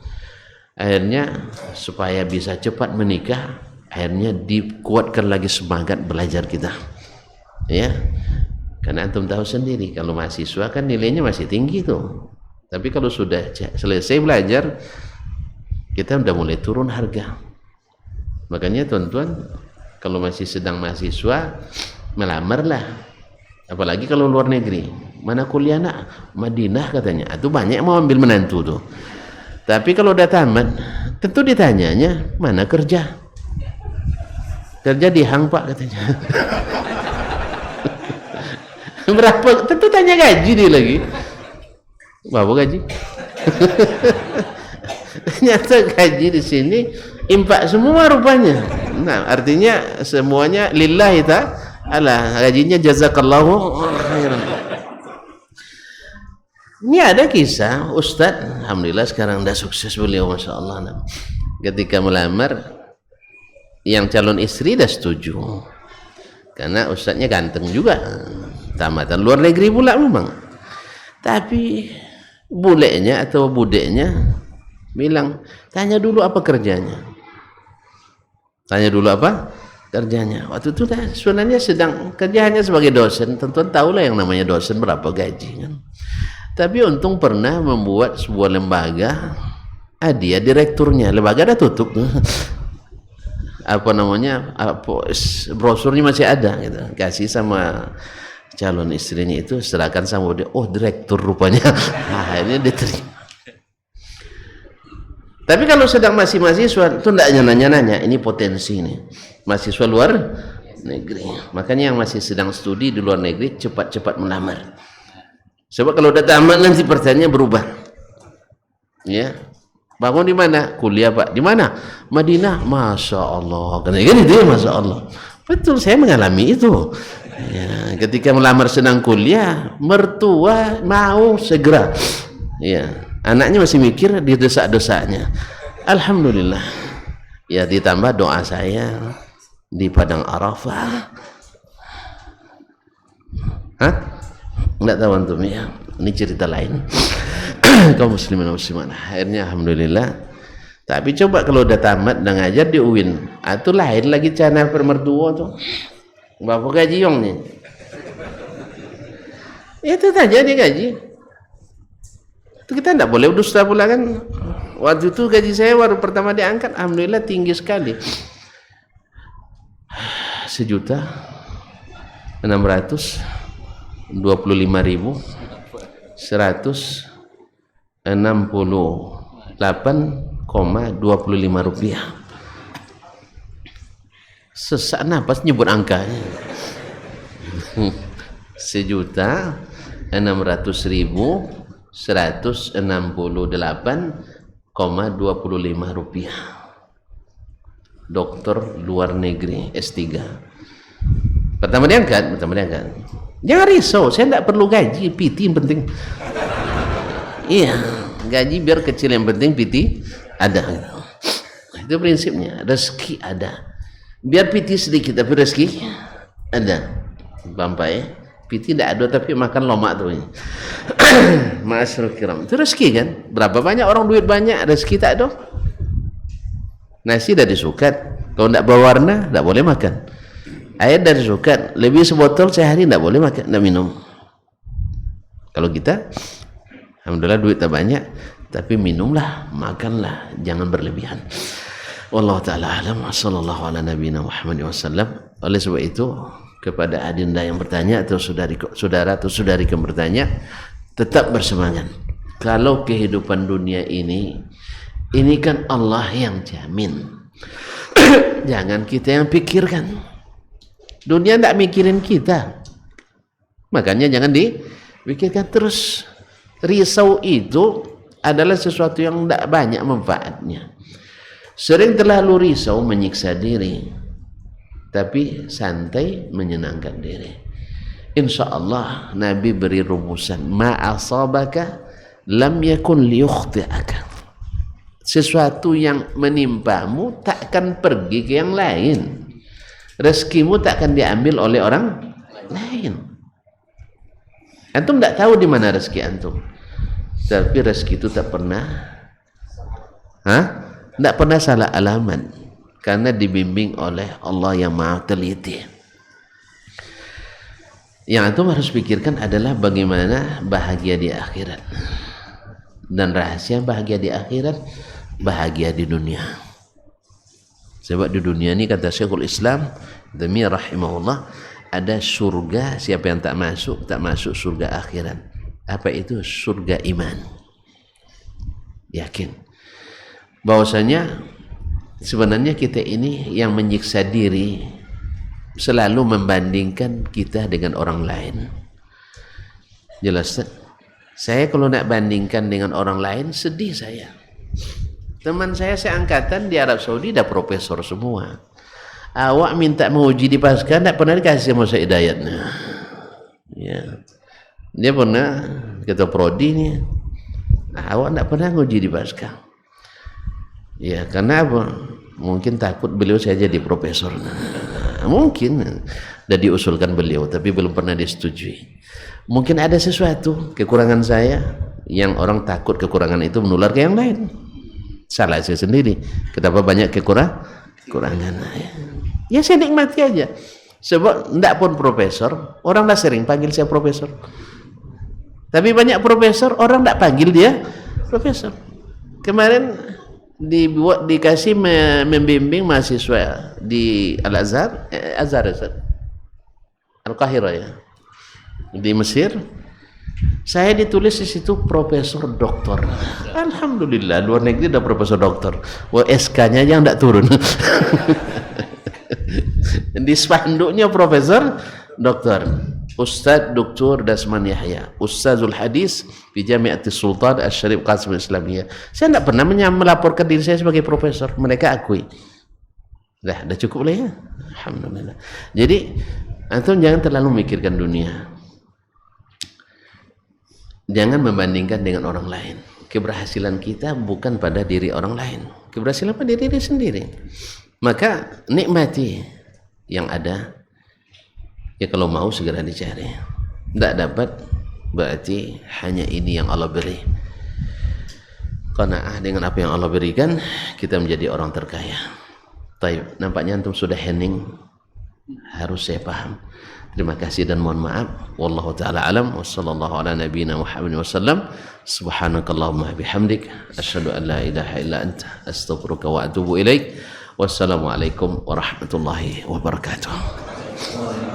Akhirnya supaya bisa cepat menikah, akhirnya dikuatkan lagi semangat belajar kita. Ya, karena antum tahu sendiri, kalau mahasiswa kan nilainya masih tinggi tuh, tapi kalau sudah selesai belajar, kita udah mulai turun harga. Makanya tuan-tuan, kalau masih sedang mahasiswa, melamarlah, apalagi kalau luar negeri. Mana kuliah nak? Madinah katanya. Itu banyak mau ambil menantu tuh. Tapi kalau udah tamat, tentu ditanyanya mana kerja? Kerja di Hang Pak katanya. Berapa? Tentu tanya gaji dia lagi. Berapa gaji? Ternyata gaji di sini impak semua rupanya. Nah, artinya semuanya lillahi ta'ala, gajinya jazakallahu khairan. Ini ada kisah Ustadz, alhamdulillah sekarang udah sukses beliau, masya Allah. Ketika melamar, yang calon istri dah setuju, karena Ustadznya ganteng juga, tamatan luar negeri pula memang. Tapi bulenya atau budeknya bilang, tanya dulu apa kerjanya. Tanya dulu apa kerjanya. Waktu itu sebenarnya sedang kerjanya sebagai dosen. Tentu tahulah yang namanya dosen berapa gaji kan. Tapi untung pernah membuat sebuah lembaga, dia direkturnya, lembaga dah tutup tuh. Apa namanya, brosurnya masih ada gitu, kasih sama calon istrinya itu serahkan sama dia, oh direktur rupanya. Nah, ini diterima. Tapi kalau sedang masih mahasiswa itu tidak nanya-nanya, ini potensi nih, mahasiswa luar negeri. Makanya yang masih sedang studi di luar negeri cepat-cepat melamar. Sebab kalau udah tamat nanti pertanyaannya berubah. Ya, bangun di mana? Kuliah Pak. Di mana? Madinah. Masya Allah. Kan itu ya, Masya Allah. Betul, saya mengalami itu. Ya, ketika melamar sedang kuliah, mertua mau segera. Ya. Anaknya masih mikir di desak-desaknya. Alhamdulillah. Ya ditambah doa saya di Padang Arafah. Hah? Enggak tahu antum ya. Ini cerita lain. Kaum muslimin dan muslimat. Akhirnya alhamdulillah. Tapi coba kalau udah tamat dan ngajar di UIN, itu lain lagi cara permertua tuh. Bapak gaji yong nih. Itu saja dia gaji. Itu kita tidak boleh dusta pula kan. Waktu itu gaji saya baru pertama diangkat, alhamdulillah tinggi sekali, 1.625.168,25 rupiah. Sesak nafas nyebut angkanya. 1.600.168,25 rupiah. Dokter luar negeri S3. Pertama diangkat. Jangan risau, saya tidak perlu gaji, PT yang penting. Iya, gaji biar kecil yang penting PT ada. Itu prinsipnya, rezeki ada. Biar PT sedikit tapi rezeki ada. Bampai. PT tidak ada tapi makan lomak tuh. Ma'asyiral kiram. Itu rezeki kan? Berapa banyak orang duit banyak, rezeki tak ada. Nasi dah disukat. Kalau tidak berwarna, tidak boleh makan. Air dah disukat. Lebih sebotol sehari tidak boleh makan, tidak minum. Kalau kita, alhamdulillah duit tak banyak, tapi minumlah, makanlah, jangan berlebihan. Wallahu ta'ala alam. Sallallahu ala nabiyina Muhammad wasallam. Oleh sebab itu, kepada adinda yang bertanya atau saudara atau saudari yang bertanya, tetap bersemangat. Kalau kehidupan dunia ini kan Allah yang jamin. Jangan kita yang pikirkan. Dunia tidak mikirin kita. Makanya jangan dipikirkan terus. Risau itu adalah sesuatu yang tidak banyak manfaatnya. Sering terlalu risau menyiksa diri. Tapi santai menyenangkan diri. Insya Allah Nabi beri rumusan, ma asabaka lam yakun liyukhti'aka. Sesuatu yang menimpamu takkan pergi ke yang lain. Rezekimu takkan diambil oleh orang lain. Antum tidak tahu di mana rezeki antum. Tapi rezeki itu tak pernah tidak pernah salah alamat. Karena dibimbing oleh Allah yang maha teliti. Yang antum harus pikirkan adalah bagaimana bahagia di akhirat. Dan rahasia bahagia di akhirat, bahagia di dunia. Sebab di dunia ini kata Syekhul Islam Taimiyah rahimahullah, ada surga, siapa yang tak masuk surga akhirat. Apa itu? Surga iman. Yakin bahwasanya sebenarnya kita ini yang menyiksa diri, selalu membandingkan kita dengan orang lain. Jelas tak? Saya kalau nak bandingkan dengan orang lain, sedih saya. Teman saya seangkatan di Arab Saudi dah profesor semua. Awak minta menguji di pasca, tak pernah dikasih sama saya hidayatnya. Ya. Dia pernah kata prodi ni, awak tak pernah menguji di pasca. Ya, karena apa? Mungkin takut beliau saya jadi profesor. Mungkin dah diusulkan beliau, tapi belum pernah disetujui. Mungkin ada sesuatu kekurangan saya yang orang takut kekurangan itu menular ke yang lain. Salah saya sendiri. Kenapa banyak kekurangan? Ya saya nikmati aja. Sebab tidak pun profesor, orang dah sering panggil saya profesor. Tapi banyak profesor, orang tidak panggil dia profesor. Kemarin dikasih membimbing mahasiswa di Al-Azhar, Al-Qahirah ya. di Mesir. Saya ditulis di situ profesor doktor. Alhamdulillah, luar negeri ada profesor doktor. Wah, SK-nya yang tidak turun. Di spanduknya profesor doktor. Ustadz Dr. Dasman Yahya, Ustazul Hadis di Jami'atis Sultan Asy-Syarif Qasim Islamiyah. Saya tidak pernah melaporkan diri saya sebagai profesor, mereka akui. Dah cukup lah ya. Alhamdulillah. Jadi antum jangan terlalu memikirkan dunia. Jangan membandingkan dengan orang lain. Keberhasilan kita bukan pada diri orang lain. Keberhasilan pada diri sendiri. Maka nikmati yang ada. Ya kalau mau segera dicari. Tidak dapat berarti hanya ini yang Allah beri. Qanaah dengan apa yang Allah berikan, kita menjadi orang terkaya. Taib, nampaknya antum sudah hening. Harus saya paham. Terima kasih dan mohon maaf. Wallahu taala alam. Wassallallahu ala nabiyyina Muhammad wasallam. Subhanakallahumma bihamdik asyhadu an la ilaha illa anta astaghfiruka wa atubu ilaik. Wassalamualaikum warahmatullahi wabarakatuh.